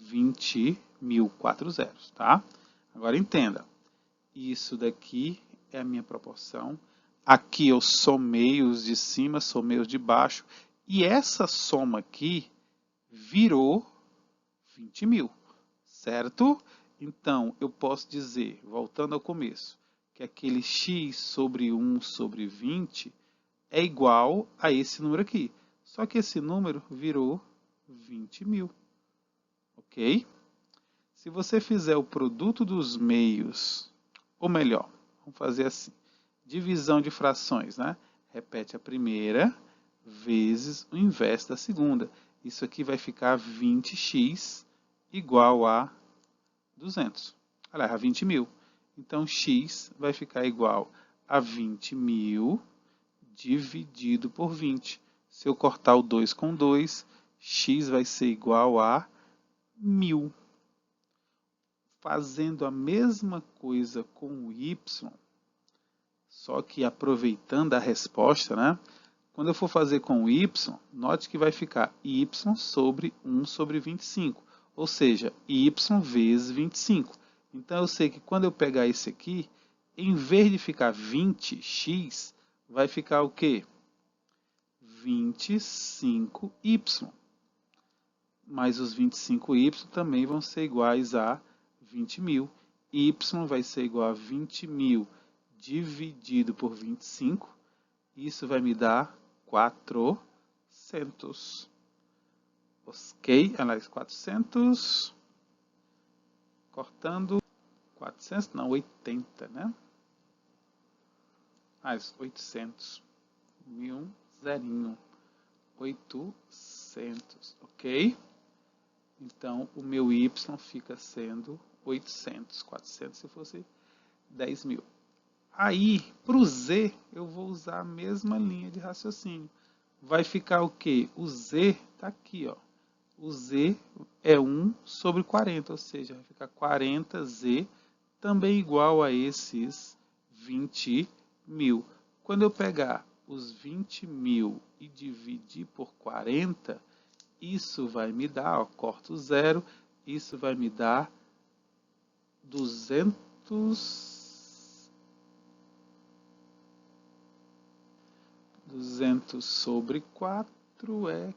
20.000, 4 zeros, tá? Agora entenda, isso daqui é a minha proporção. Aqui eu somei os de cima, somei os de baixo, e essa soma aqui virou 20.000, certo? Então, eu posso dizer, voltando ao começo, que aquele x sobre 1 sobre 20 é igual a esse número aqui. Só que esse número virou 20.000, ok? Se você fizer o produto dos meios, ou melhor, vamos fazer assim, divisão de frações, né? Repete a primeira vezes o inverso da segunda. Isso aqui vai ficar 20x igual a 200. Olha, a 20.000. Então, x vai ficar igual a 20.000 dividido por 20. Se eu cortar o 2 com 2, x vai ser igual a 1.000. Fazendo a mesma coisa com o y, só que aproveitando a resposta, né? Quando eu for fazer com o y, note que vai ficar y sobre 1 sobre 25, ou seja, y vezes 25. Então, eu sei que quando eu pegar esse aqui, em vez de ficar 20x, vai ficar o quê? 25y. Mas os 25y também vão ser iguais a 20.000. Y vai ser igual a 20.000 dividido por 25. Isso vai me dar 400. Ok? Aliás, 400. Cortando. 400, não, 80, né? Mais 800. 1.000, zerinho. 800, ok? Então, o meu y fica sendo 800. 400 se fosse 10.000. Aí, para o z, eu vou usar a mesma linha de raciocínio. Vai ficar o quê? O z está aqui, ó. O z é 1 sobre 40, ou seja, vai ficar 40z, também igual a esses 20.000. Quando eu pegar os 20.000 e dividir por 40, isso vai me dar, ó, corto o zero, isso vai me dar 200 sobre 4 é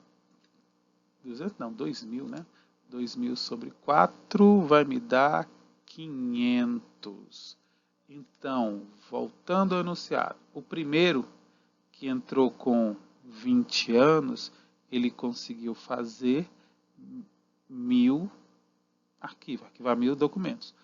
200, não, 2.000, né? 2.000 sobre 4 vai me dar 500. Então, voltando ao enunciado, o primeiro que entrou com 20 anos, ele conseguiu fazer 1000 arquivar 1000 documentos.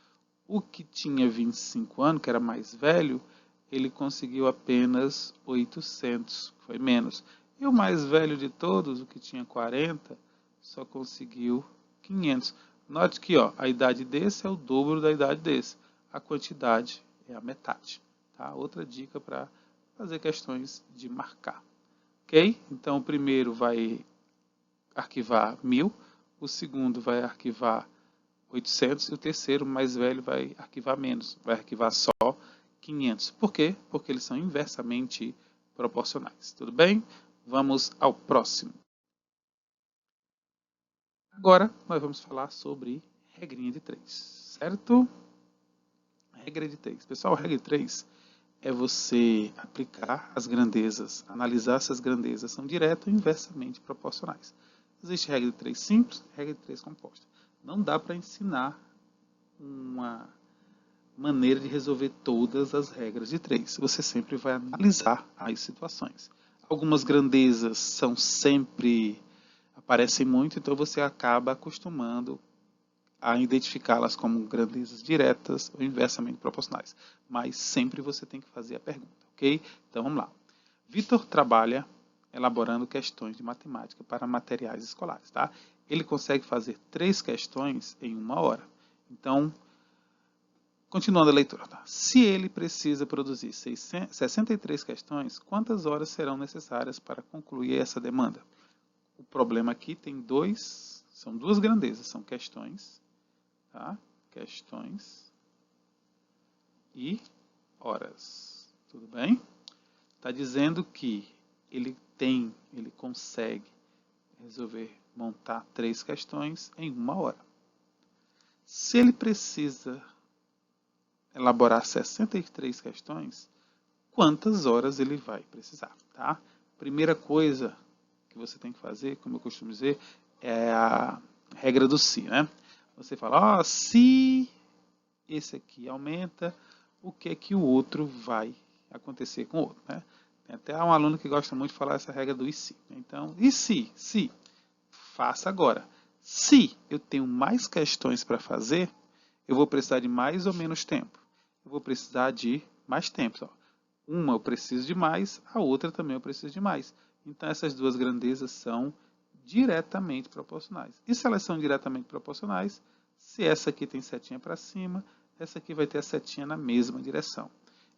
O que tinha 25 anos, que era mais velho, ele conseguiu apenas 800, foi menos. E o mais velho de todos, o que tinha 40, só conseguiu 500. Note que a idade desse é o dobro da idade desse. A quantidade é a metade. Tá? Outra dica para fazer questões de marcar. Ok? Então, o primeiro vai arquivar 1000, o segundo vai arquivar 800 e o terceiro, mais velho, vai arquivar menos, vai arquivar só 500. Por quê? Porque eles são inversamente proporcionais. Tudo bem? Vamos ao próximo. Agora, nós vamos falar sobre regrinha de 3, certo? Regra de 3. Pessoal, regra de 3 é você aplicar as grandezas, analisar se as grandezas são direto ou inversamente proporcionais. Existe regra de 3 simples, regra de 3 composta. Não dá para ensinar uma maneira de resolver todas as regras de 3. Você sempre vai analisar as situações. Algumas grandezas aparecem muito, então você acaba acostumando a identificá-las como grandezas diretas ou inversamente proporcionais. Mas sempre você tem que fazer a pergunta, ok? Então vamos lá. Vitor trabalha elaborando questões de matemática para materiais escolares, tá? Ele consegue fazer 3 questões em 1 hora. Então, continuando a leitura, tá? Se ele precisa produzir 63 questões, quantas horas serão necessárias para concluir essa demanda? O problema aqui são duas grandezas, são questões, tá? Questões e horas. Tudo bem? Está dizendo que ele consegue montar 3 questões em 1 hora. Se ele precisa elaborar 63 questões, quantas horas ele vai precisar, tá? Primeira coisa que você tem que fazer, como eu costumo dizer, é a regra do se, né? Você fala, se esse aqui aumenta, o que é que o outro vai acontecer com o outro, né? Tem até um aluno que gosta muito de falar essa regra do e se. Então, e se? Se. Faça agora. Se eu tenho mais questões para fazer, eu vou precisar de mais ou menos tempo? Eu vou precisar de mais tempo. Uma eu preciso de mais, a outra também eu preciso de mais. Então, essas duas grandezas são diretamente proporcionais. E se elas são diretamente proporcionais, se essa aqui tem setinha para cima, essa aqui vai ter a setinha na mesma direção.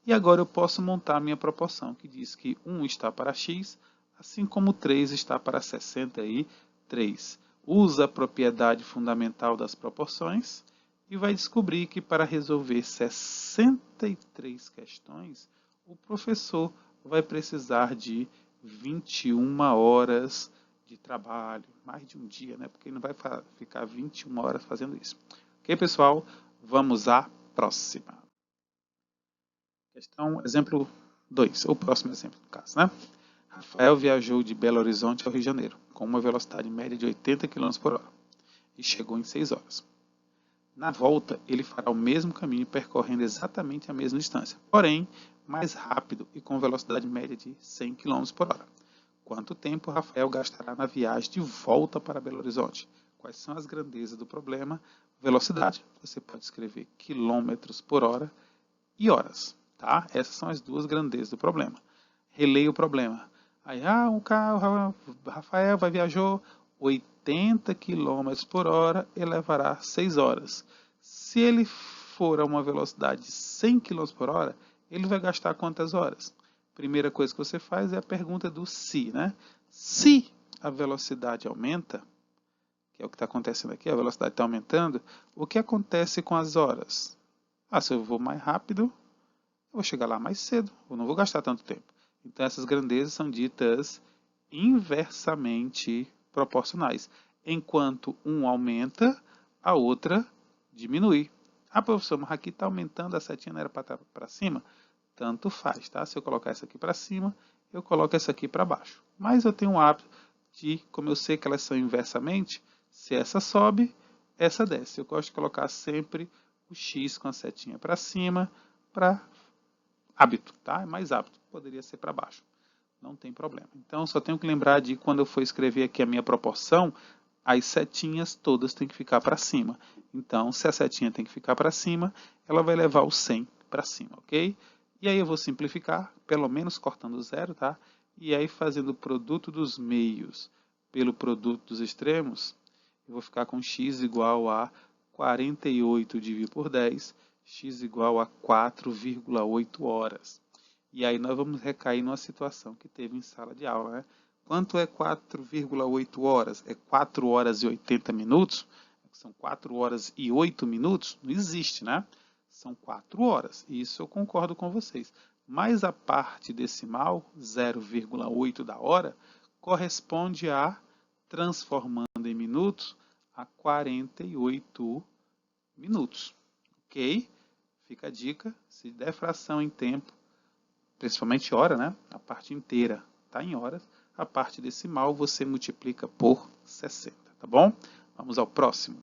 E agora eu posso montar a minha proporção, que diz que 1 está para x, assim como 3 está para 63. Usa a propriedade fundamental das proporções e vai descobrir que para resolver 63 questões, o professor vai precisar de 21 horas de trabalho, mais de um dia, né? Porque ele não vai ficar 21 horas fazendo isso. Ok, pessoal? Vamos à próxima. Questão, exemplo 2, o próximo exemplo no caso, né? Rafael viajou de Belo Horizonte ao Rio de Janeiro, com uma velocidade média de 80 km por hora, e chegou em 6 horas. Na volta, ele fará o mesmo caminho percorrendo exatamente a mesma distância, porém mais rápido e com velocidade média de 100 km por hora. Quanto tempo Rafael gastará na viagem de volta para Belo Horizonte? Quais são as grandezas do problema? Velocidade, você pode escrever quilômetros por hora e horas. Tá? Essas são as duas grandezas do problema. Releia o problema. Aí, Rafael viajou 80 km por hora e levará 6 horas. Se ele for a uma velocidade de 100 km por hora, ele vai gastar quantas horas? Primeira coisa que você faz é a pergunta do se, né? Se a velocidade aumenta, que é o que está acontecendo aqui, a velocidade está aumentando, o que acontece com as horas? Se eu vou mais rápido, eu vou chegar lá mais cedo, eu não vou gastar tanto tempo. Então, essas grandezas são ditas inversamente proporcionais. Enquanto um aumenta, a outra diminui. Professor, mas aqui está aumentando, a setinha não era para estar para cima? Tanto faz, tá? Se eu colocar essa aqui para cima, eu coloco essa aqui para baixo. Mas eu tenho um hábito de, como eu sei que elas são inversamente, se essa sobe, essa desce. Eu gosto de colocar sempre o X com a setinha para cima, para hábito, tá? É mais hábito, poderia ser para baixo. não tem problema. Então, só tenho que lembrar de quando eu for escrever aqui a minha proporção, as setinhas todas têm que ficar para cima. Então, se a setinha tem que ficar para cima, ela vai levar o 100 para cima, ok? E aí eu vou simplificar, pelo menos cortando o zero, tá? E aí fazendo o produto dos meios pelo produto dos extremos, eu vou ficar com x igual a 48 dividido por 10, x igual a 4,8 horas. E aí nós vamos recair numa situação que teve em sala de aula, né? Quanto é 4,8 horas? É 4 horas e 80 minutos? São 4 horas e 8 minutos? Não existe, né? São 4 horas. Isso eu concordo com vocês. Mas a parte decimal, 0,8 da hora, corresponde a, transformando em minutos, a 48 minutos. Ok? Fica a dica. Se der fração em tempo, principalmente hora, né? A parte inteira está em horas. A parte decimal você multiplica por 60, tá bom? Vamos ao próximo.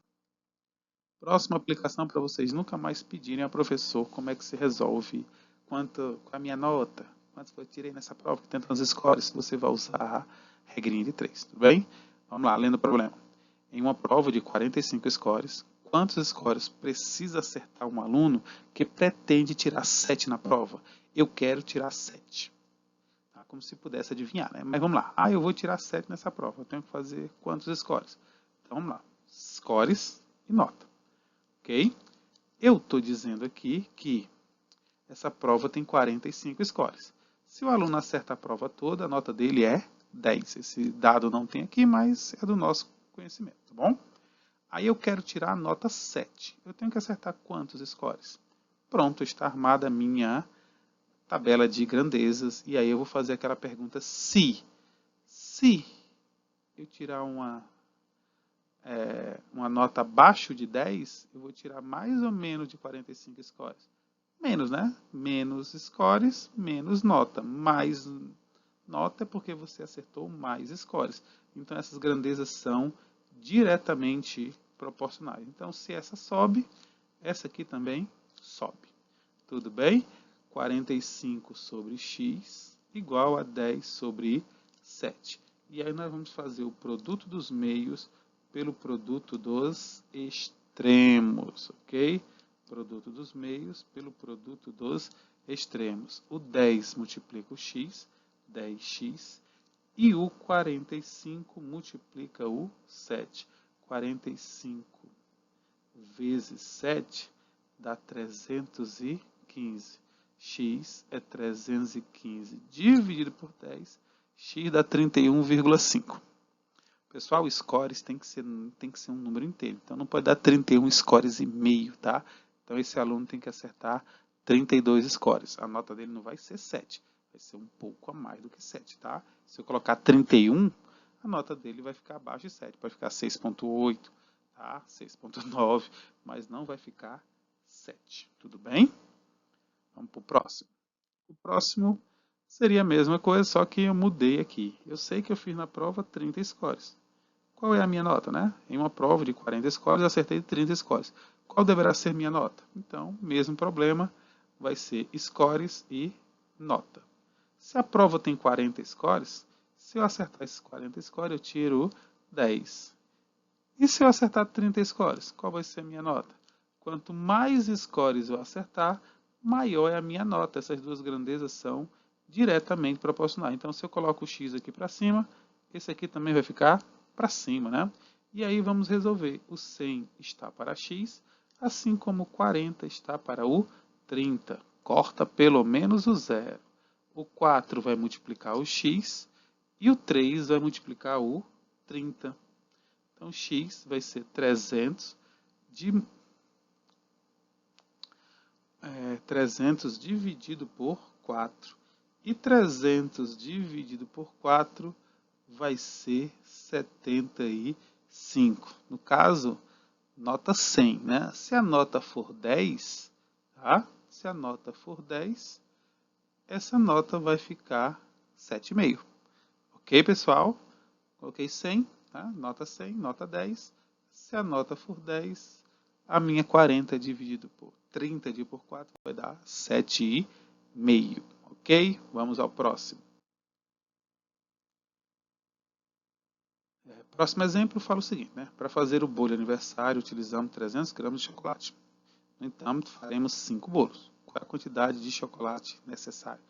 Próxima aplicação para vocês nunca mais pedirem ao professor como é que se resolve quanto com a minha nota, quantos eu tirei nessa prova, que tem tantos scores, você vai usar a regrinha de 3, tudo bem? Vamos lá, lendo o problema. Em uma prova de 45 scores, quantos scores precisa acertar um aluno que pretende tirar 7 na prova? Eu quero tirar 7. Como se pudesse adivinhar, né? Mas vamos lá. Eu vou tirar 7 nessa prova. Eu tenho que fazer quantos scores? Então vamos lá. Scores e nota. Ok? Eu estou dizendo aqui que essa prova tem 45 scores. Se o aluno acerta a prova toda, a nota dele é 10. Esse dado não tem aqui, mas é do nosso conhecimento, tá bom? Aí eu quero tirar a nota 7. Eu tenho que acertar quantos scores? Pronto, está armada a minha tabela de grandezas, e aí eu vou fazer aquela pergunta se eu tirar uma nota abaixo de 10, eu vou tirar mais ou menos de 45 scores. Menos, né? Menos scores, menos nota. Mais nota é porque você acertou mais scores. Então essas grandezas são diretamente proporcionais. Então se essa sobe, essa aqui também sobe. Tudo bem? 45 sobre x igual a 10 sobre 7. E aí nós vamos fazer o produto dos meios pelo produto dos extremos, ok? Produto dos meios pelo produto dos extremos. O 10 multiplica o x, 10x, e o 45 multiplica o 7. 45 vezes 7 dá 315. X é 315 dividido por 10, x dá 31,5. Pessoal, scores tem que ser um número inteiro, então não pode dar 31 scores e meio, tá? Então esse aluno tem que acertar 32 scores. A nota dele não vai ser 7, vai ser um pouco a mais do que 7, tá? Se eu colocar 31, a nota dele vai ficar abaixo de 7, pode ficar 6,8, tá? 6,9, mas não vai ficar 7, tudo bem? Vamos para o próximo. O próximo seria a mesma coisa, só que eu mudei aqui. Eu sei que eu fiz na prova 30 scores. Qual é a minha nota, né? Em uma prova de 40 scores, eu acertei 30 scores. Qual deverá ser minha nota? Então, mesmo problema, vai ser scores e nota. Se a prova tem 40 scores, se eu acertar esses 40 scores, eu tiro 10. E se eu acertar 30 scores, qual vai ser a minha nota? Quanto mais scores eu acertar, maior é a minha nota. Essas duas grandezas são diretamente proporcionais. Então, se eu coloco o x aqui para cima, esse aqui também vai ficar para cima, né? E aí vamos resolver. O 100 está para x, assim como o 40 está para o 30. Corta pelo menos o 0. O 4 vai multiplicar o x e o 3 vai multiplicar o 30. Então, x vai ser 300 dividido por 4. E 300 dividido por 4 vai ser 75. No caso, nota 100, né? Se a nota for 10, tá? Se a nota for 10, essa nota vai ficar 7,5. Ok, pessoal? Coloquei 100, tá? Nota 100, nota 10. Se a nota for 10, a minha 40 dividido por 30 dividido por 4 vai dar 7,5. Ok? Vamos ao próximo. Próximo exemplo, eu falo o seguinte, né? Para fazer o bolo de aniversário, utilizamos 300 gramas de chocolate. No entanto, faremos 5 bolos. Qual é a quantidade de chocolate necessária?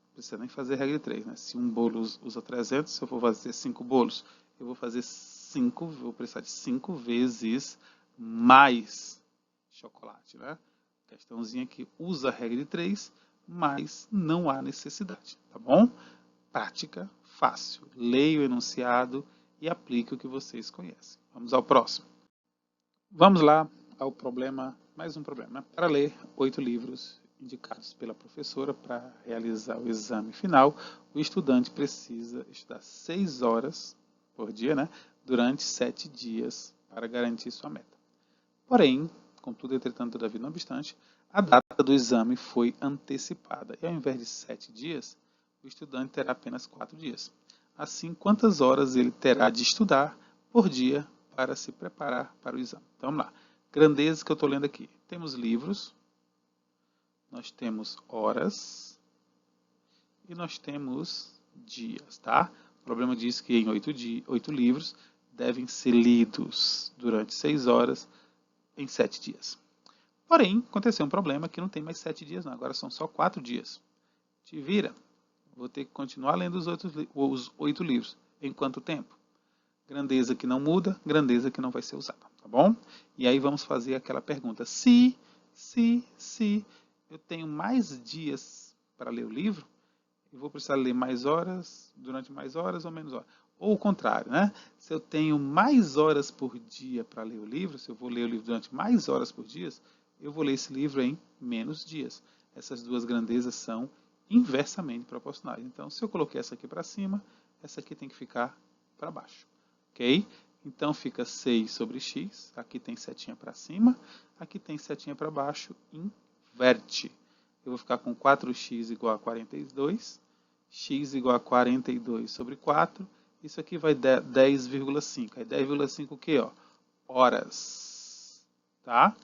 Não precisa nem fazer regra de 3, né? Se um bolo usa 300, se eu for fazer 5 bolos, eu vou fazer 5, vou precisar de 5 vezes mais chocolate, né? Questãozinha que usa a regra de 3, mas não há necessidade, tá bom? Prática, fácil. Leia o enunciado e aplique o que vocês conhecem. Vamos ao próximo. Vamos lá ao problema, mais um problema. Para ler 8 livros indicados pela professora para realizar o exame final, o estudante precisa estudar 6 horas por dia, né, durante 7 dias para garantir sua meta. Porém, contudo, entretanto, todavia, não obstante, a data do exame foi antecipada e ao invés de 7 dias, o estudante terá apenas 4 dias. Assim, quantas horas ele terá de estudar por dia para se preparar para o exame? Então, vamos lá. Grandezas que eu estou lendo aqui. Temos livros, nós temos horas e nós temos dias, tá? O problema diz que em 8 livros devem ser lidos durante 6 horas em 7 dias. Porém, aconteceu um problema que não tem mais 7 dias, não. Agora são só 4 dias. Te vira. Vou ter que continuar lendo os 8 livros. Em quanto tempo? Grandeza que não muda, grandeza que não vai ser usada. Tá bom? E aí vamos fazer aquela pergunta. Se eu tenho mais dias para ler o livro, eu vou precisar ler mais horas, durante mais horas ou menos horas. Ou o contrário, né? Se eu tenho mais horas por dia para ler o livro, se eu vou ler o livro durante mais horas por dia, eu vou ler esse livro em menos dias. Essas duas grandezas são inversamente proporcionais. Então, se eu coloquei essa aqui para cima, essa aqui tem que ficar para baixo. Ok? Então, fica 6 sobre x. Aqui tem setinha para cima, aqui tem setinha para baixo. Inverte. Eu vou ficar com 4x igual a 42. X igual a 42 sobre 4. Isso aqui vai dar 10,5. É 10,5 o quê? Ó? Horas. Tá?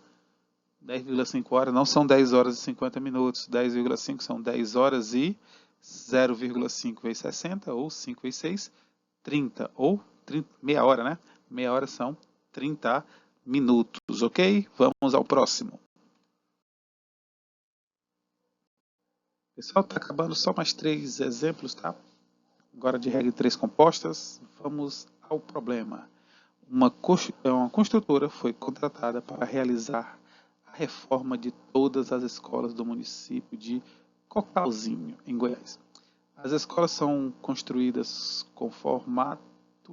10,5 horas não são 10 horas e 50 minutos. 10,5 são 10 horas e 0,5 vezes 60, ou 5 vezes 6, 30. Ou 30, meia hora, né? Meia hora são 30 minutos, ok? Vamos ao próximo. Pessoal, está acabando só mais 3 exemplos, tá? Agora de regra de 3 compostas, vamos ao problema. Uma construtora foi contratada para realizar a reforma de todas as escolas do município de Cocalzinho, em Goiás. As escolas são construídas com formato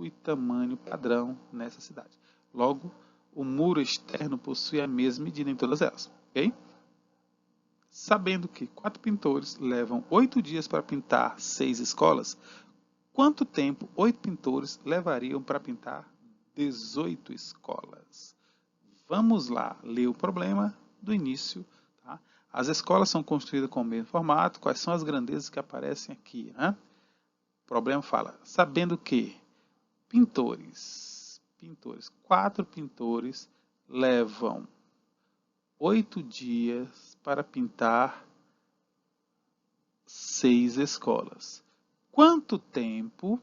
e tamanho padrão nessa cidade. Logo, o muro externo possui a mesma medida em todas elas. Ok? Sabendo que 4 pintores levam 8 dias para pintar 6 escolas, quanto tempo 8 pintores levariam para pintar 18 escolas? Vamos lá ler o problema do início. Tá? As escolas são construídas com o mesmo formato. Quais são as grandezas que aparecem aqui? Né? O problema fala, sabendo que pintores, 4 pintores levam 8 dias para pintar 6 escolas. Quanto tempo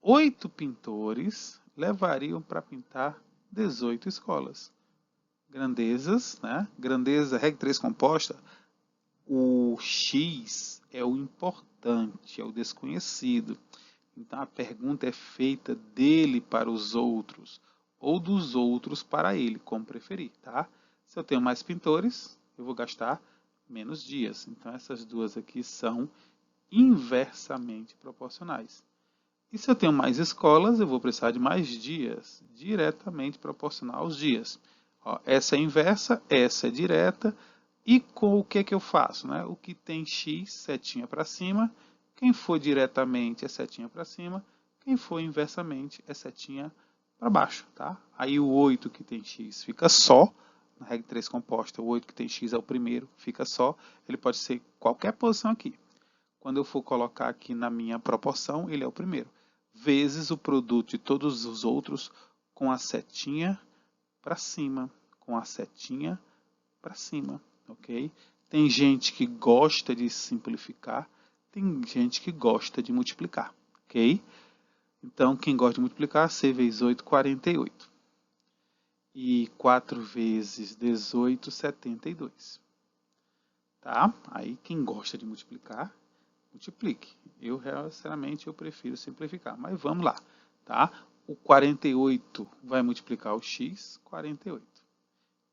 8 pintores levariam para pintar 18 escolas? Grandezas, né? Grandeza, regra 3 composta, o X é o importante, é o desconhecido. Então a pergunta é feita dele para os outros, ou dos outros para ele, como preferir, tá? Se eu tenho mais pintores, eu vou gastar menos dias. Então essas duas aqui são inversamente proporcionais. E se eu tenho mais escolas, eu vou precisar de mais dias, diretamente proporcional aos dias. Ó, essa é inversa, essa é direta. E com o que eu faço? Né? O que tem x, setinha para cima. Quem for diretamente é setinha para cima. Quem for inversamente é setinha para baixo. Tá? Aí o 8 que tem x fica só. Na regra 3 composta, o 8 que tem x é o primeiro, fica só. Ele pode ser qualquer posição aqui. Quando eu for colocar aqui na minha proporção, ele é o primeiro. Vezes o produto de todos os outros com a setinha para cima. Com a setinha para cima. Ok? Tem gente que gosta de simplificar, tem gente que gosta de multiplicar. Ok? Então, quem gosta de multiplicar, 6 vezes 8, 48. E 4 vezes 18, 72. Tá? Aí, quem gosta de multiplicar, multiplique. Eu, sinceramente, eu prefiro simplificar. Mas vamos lá. Tá? O 48 vai multiplicar o x, 48.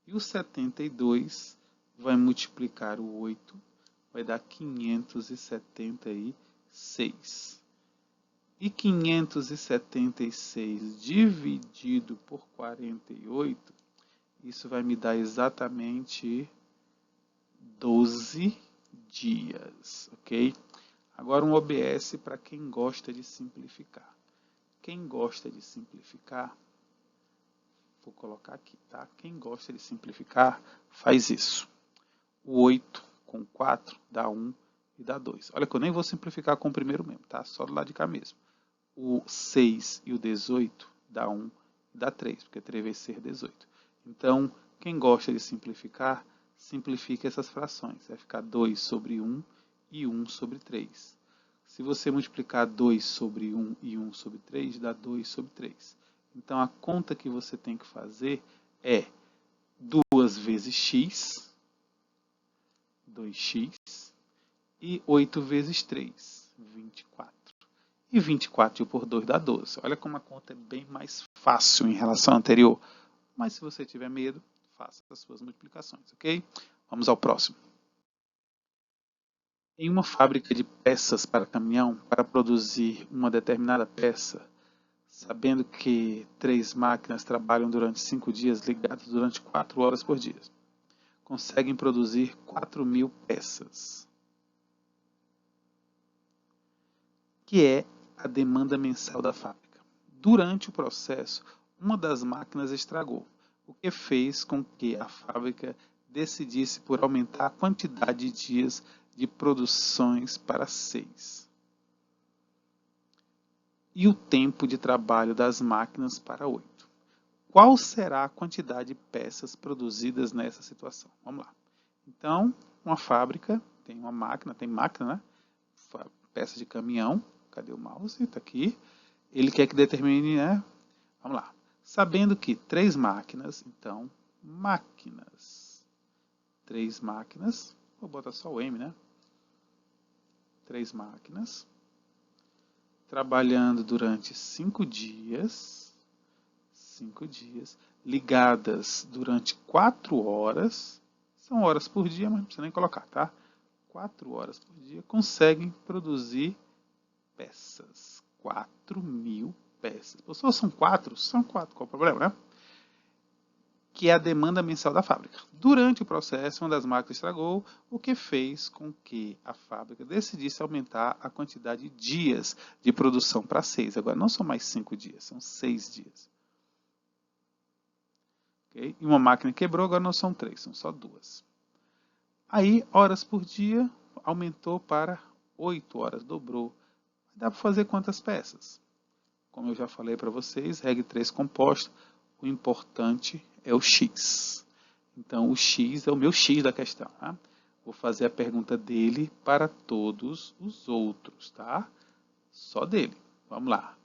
E o 72 vai multiplicar o 8, vai dar 576. E 576 dividido por 48, isso vai me dar exatamente 12 dias, ok? Agora um OBS para quem gosta de simplificar. Quem gosta de simplificar, vou colocar aqui, tá? Quem gosta de simplificar, faz isso. O 8 com 4 dá 1 e dá 2. Olha que eu nem vou simplificar com o primeiro mesmo, tá? Só do lado de cá mesmo. O 6 e o 18 dá 1 e dá 3, porque 3 vezes 6 é 18. Então, quem gosta de simplificar, simplifica essas frações. Vai ficar 2 sobre 1 e 1 sobre 3. Se você multiplicar 2 sobre 1 e 1 sobre 3, dá 2 sobre 3. Então, a conta que você tem que fazer é 2 vezes x, 2x, e 8 vezes 3, 24. E 24 por 2 dá 12. Olha como a conta é bem mais fácil em relação à anterior. Mas se você tiver medo, faça as suas multiplicações, ok? Vamos ao próximo. Em uma fábrica de peças para caminhão, para produzir uma determinada peça, sabendo que 3 máquinas trabalham durante 5 dias ligadas durante 4 horas por dia, conseguem produzir 4.000 peças, que é a demanda mensal da fábrica. Durante o processo, uma das máquinas estragou, o que fez com que a fábrica decidisse por aumentar a quantidade de dias de produções para 6 e o tempo de trabalho das máquinas para 8. Qual será a quantidade de peças produzidas nessa situação? Vamos lá. Então, uma fábrica tem uma máquina, né? Peça de caminhão. Cadê o mouse? Está aqui. Ele quer que determine, né? Vamos lá. Sabendo que 3 máquinas, então, máquinas. 3 máquinas. Vou botar só o M, né? 3 máquinas. Trabalhando durante 5 dias. 5 dias. Ligadas durante 4 horas. São horas por dia, mas não precisa nem colocar, tá? 4 horas por dia. Conseguem produzir peças. 4.000 peças. Só são 4? São 4. Qual o problema, né? Que é a demanda mensal da fábrica. Durante o processo, uma das máquinas estragou, o que fez com que a fábrica decidisse aumentar a quantidade de dias de produção para 6. Agora, não são mais 5 dias, são 6 dias. Okay? E uma máquina quebrou, agora não são 3, são só 2. Aí, horas por dia, aumentou para 8 horas, dobrou. Dá para fazer quantas peças? Como eu já falei para vocês, regra 3 composta, o importante é o x. Então, o x é o meu x da questão. Tá? Vou fazer a pergunta dele para todos os outros, tá? Só dele. Vamos lá.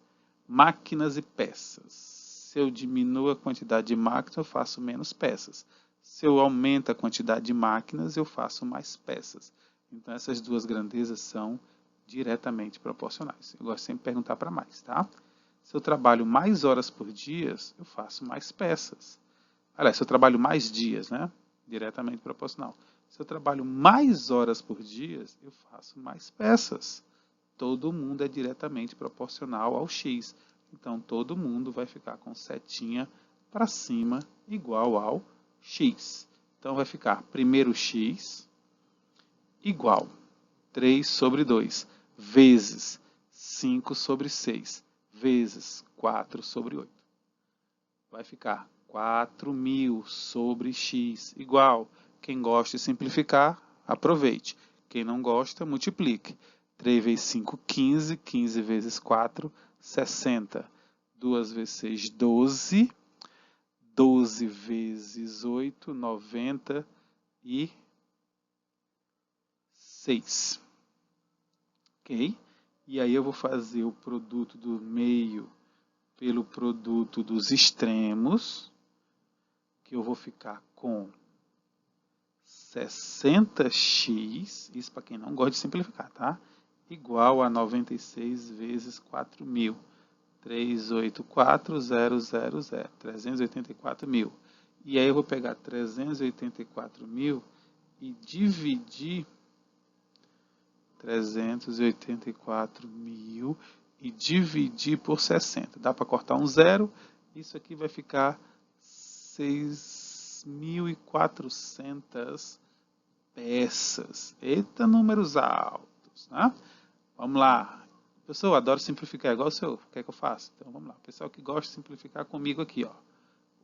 Máquinas e peças. Se eu diminuo a quantidade de máquinas, eu faço menos peças. Se eu aumento a quantidade de máquinas, eu faço mais peças. Então, essas duas grandezas são diretamente proporcionais. Eu gosto sempre de perguntar para mais, tá? Se eu trabalho mais horas por dia, eu faço mais peças. Aliás, se eu trabalho mais dias, né? Diretamente proporcional. Se eu trabalho mais horas por dia, eu faço mais peças. Todo mundo é diretamente proporcional ao x. Então, todo mundo vai ficar com setinha para cima igual ao x. Então, vai ficar primeiro x igual 3 sobre 2 vezes 5 sobre 6 vezes 4 sobre 8. Vai ficar 4.000 sobre x igual. Quem gosta de simplificar, aproveite. Quem não gosta, multiplique. 3 vezes 5, 15. 15 vezes 4, 60. 2 vezes 6, 12. 12 vezes 8, 96. Ok? E aí eu vou fazer o produto do meio pelo produto dos extremos, que eu vou ficar com 60x, isso para quem não gosta de simplificar, tá? Igual a 96 vezes 4.000. 384.000, 384.000. E aí eu vou pegar 384.000 e dividir 384.000 e dividir por 60. Dá para cortar um zero. Isso aqui vai ficar 6.400 peças. Eita, números altos, né? Vamos lá. Pessoal, adoro simplificar, igual o seu. O que é que eu faço? Então vamos lá. Pessoal que gosta de simplificar comigo aqui, ó.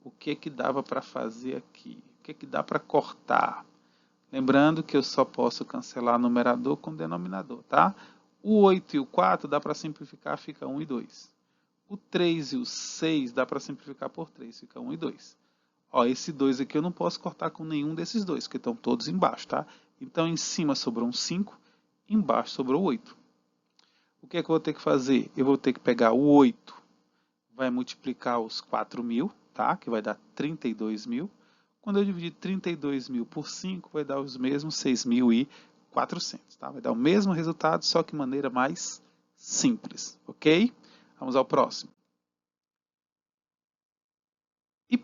O que que dava para fazer aqui? O que que dá para cortar? Lembrando que eu só posso cancelar numerador com denominador, tá? O 8 e o 4 dá para simplificar, fica 1 e 2. O 3 e o 6 dá para simplificar por 3, fica 1 e 2. Ó, esse 2 aqui eu não posso cortar com nenhum desses dois, que estão todos embaixo, tá? Então em cima sobrou um 5, embaixo sobrou 8. O que é que eu vou ter que fazer? Eu vou ter que pegar o 8, vai multiplicar os 4.000, tá? Que vai dar 32.000. Quando eu dividir 32.000 por 5, vai dar os mesmos 6.400, tá? Vai dar o mesmo resultado, só que de maneira mais simples, ok? Vamos ao próximo. E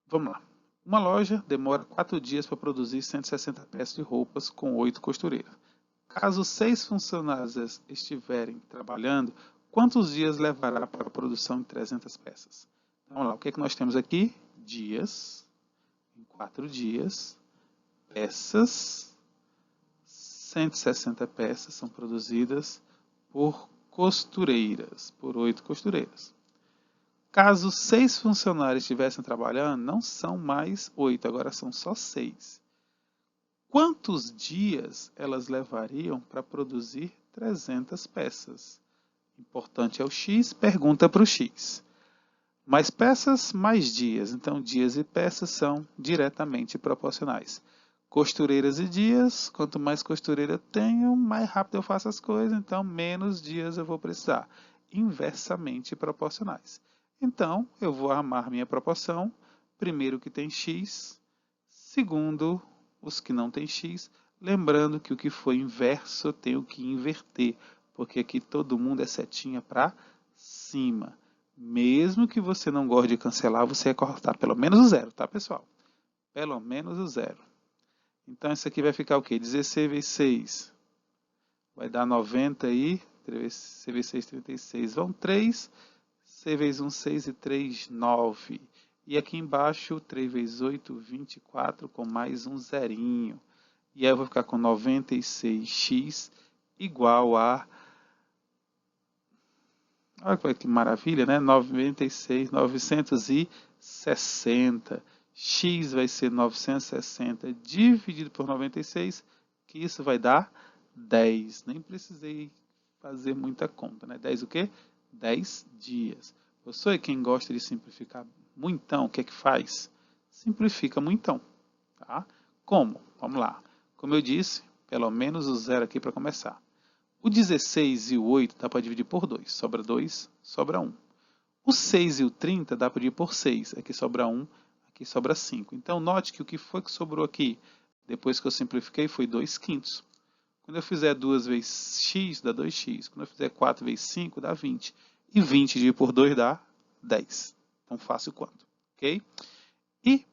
vamos lá. Uma loja demora 4 dias para produzir 160 peças de roupas com 8 costureiras. Caso 6 funcionários estiverem trabalhando, quantos dias levará para a produção de 300 peças? Então, vamos lá, o que é que nós temos aqui? Dias, em 4 dias, peças, 160 peças são produzidas por costureiras, por 8 costureiras. Caso 6 funcionários estivessem trabalhando, não são mais 8, agora são só 6. Quantos dias elas levariam para produzir 300 peças? Importante é o X, pergunta para o X. Mais peças, mais dias. Então, dias e peças são diretamente proporcionais. Costureiras e dias, quanto mais costureira eu tenho, mais rápido eu faço as coisas, então menos dias eu vou precisar. Inversamente proporcionais. Então, eu vou armar minha proporção. Primeiro que tem X, segundo os que não têm X, lembrando que o que for inverso eu tenho que inverter, porque aqui todo mundo é setinha para cima. Mesmo que você não goste de cancelar, você vai cortar pelo menos o zero, tá, pessoal? Pelo menos o zero. Então, isso aqui vai ficar o quê? 16 vezes 6 vai dar 90 e 6 vezes 6, 36. Vão 3, 6 vezes 1, 6 e 3, 9. E aqui embaixo, 3 vezes 8, 24, com mais um zerinho. E aí eu vou ficar com 96x igual a... Olha que maravilha, né? 96, 960. X vai ser 960 dividido por 96, que isso vai dar 10. Nem precisei fazer muita conta, né? 10 o quê? 10 dias. Você, quem gosta de simplificar muitão, o que é que faz? Simplifica muitão, tá? Como? Vamos lá. Como eu disse, pelo menos o zero aqui para começar. O 16 e o 8 dá para dividir por 2. Sobra 2, sobra 1. O 6 e o 30 dá para dividir por 6. Aqui sobra 1, aqui sobra 5. Então, note que o que foi que sobrou aqui, depois que eu simplifiquei, foi 2 quintos. Quando eu fizer 2 vezes x, dá 2x. Quando eu fizer 4 vezes 5, dá 20. E 20 dividido por 2 dá 10. Tão fácil quanto. Ok? E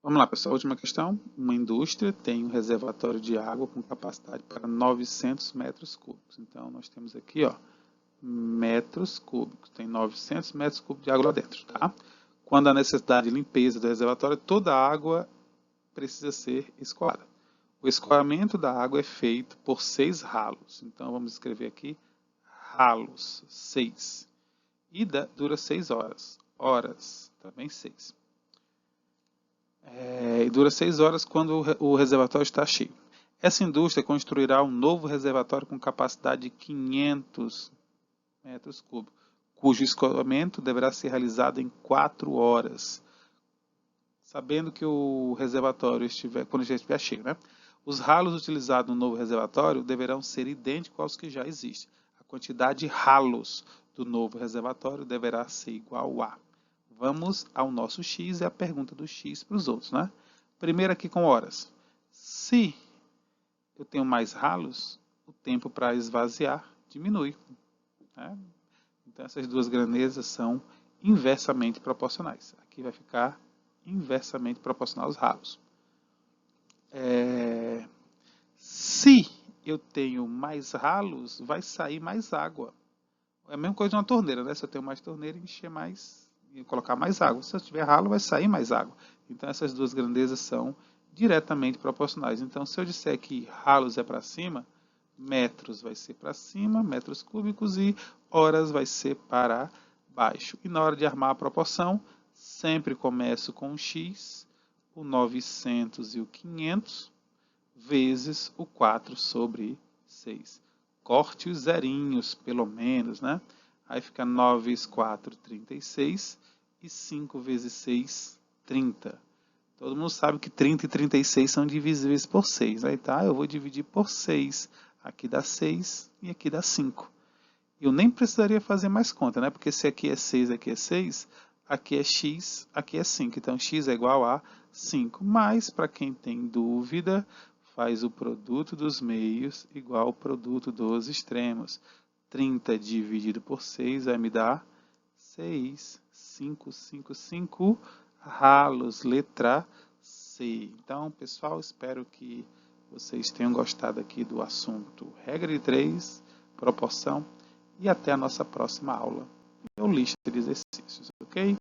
vamos lá, pessoal. Última questão. Uma indústria tem um reservatório de água com capacidade para 900 metros cúbicos. Então, nós temos aqui, ó, metros cúbicos. Tem 900 metros cúbicos de água lá dentro, tá? Quando há necessidade de limpeza do reservatório, toda a água precisa ser escoada. O escoamento da água é feito por 6 ralos. Então, vamos escrever aqui ralos, 6. E dura 6 horas. Horas, também 6. E dura 6 horas quando o reservatório está cheio. Essa indústria construirá um novo reservatório com capacidade de 500 metros cúbicos, cujo escoamento deverá ser realizado em 4 horas. Sabendo que o reservatório quando já estiver cheio, né? Os ralos utilizados no novo reservatório deverão ser idênticos aos que já existem. A quantidade de ralos do novo reservatório deverá ser igual a. Vamos ao nosso x e a pergunta do x para os outros, né? Primeiro aqui com horas. Se eu tenho mais ralos, o tempo para esvaziar diminui, né? Então essas duas grandezas são inversamente proporcionais. Aqui vai ficar inversamente proporcional aos ralos. Se eu tenho mais ralos, vai sair mais água. É a mesma coisa de uma torneira, né? Se eu tenho mais torneira, encher mais e colocar mais água. Se eu tiver ralo, vai sair mais água. Então essas duas grandezas são diretamente proporcionais. Então se eu disser que ralos é para cima, metros vai ser para cima, metros cúbicos, e horas vai ser para baixo. E na hora de armar a proporção, sempre começo com o x, o 900 e o 500, vezes o 4 sobre 6. Corte os zerinhos, pelo menos, né? Aí fica 9 vezes 4, 36, e 5 vezes 6, 30. Todo mundo sabe que 30 e 36 são divisíveis por 6. Aí tá, eu vou dividir por 6. Aqui dá 6 e aqui dá 5. Eu nem precisaria fazer mais conta, né? Porque se aqui é 6, aqui é 6, aqui é x, aqui é 5. Então x é igual a 5. Mas, para quem tem dúvida, faz o produto dos meios igual ao produto dos extremos. 30 dividido por 6 vai me dar 6. 5, 5, 5. Ralos, letra C. Então, pessoal, espero que vocês tenham gostado aqui do assunto regra de 3, proporção, e até a nossa próxima aula. Ou lista de exercícios, ok?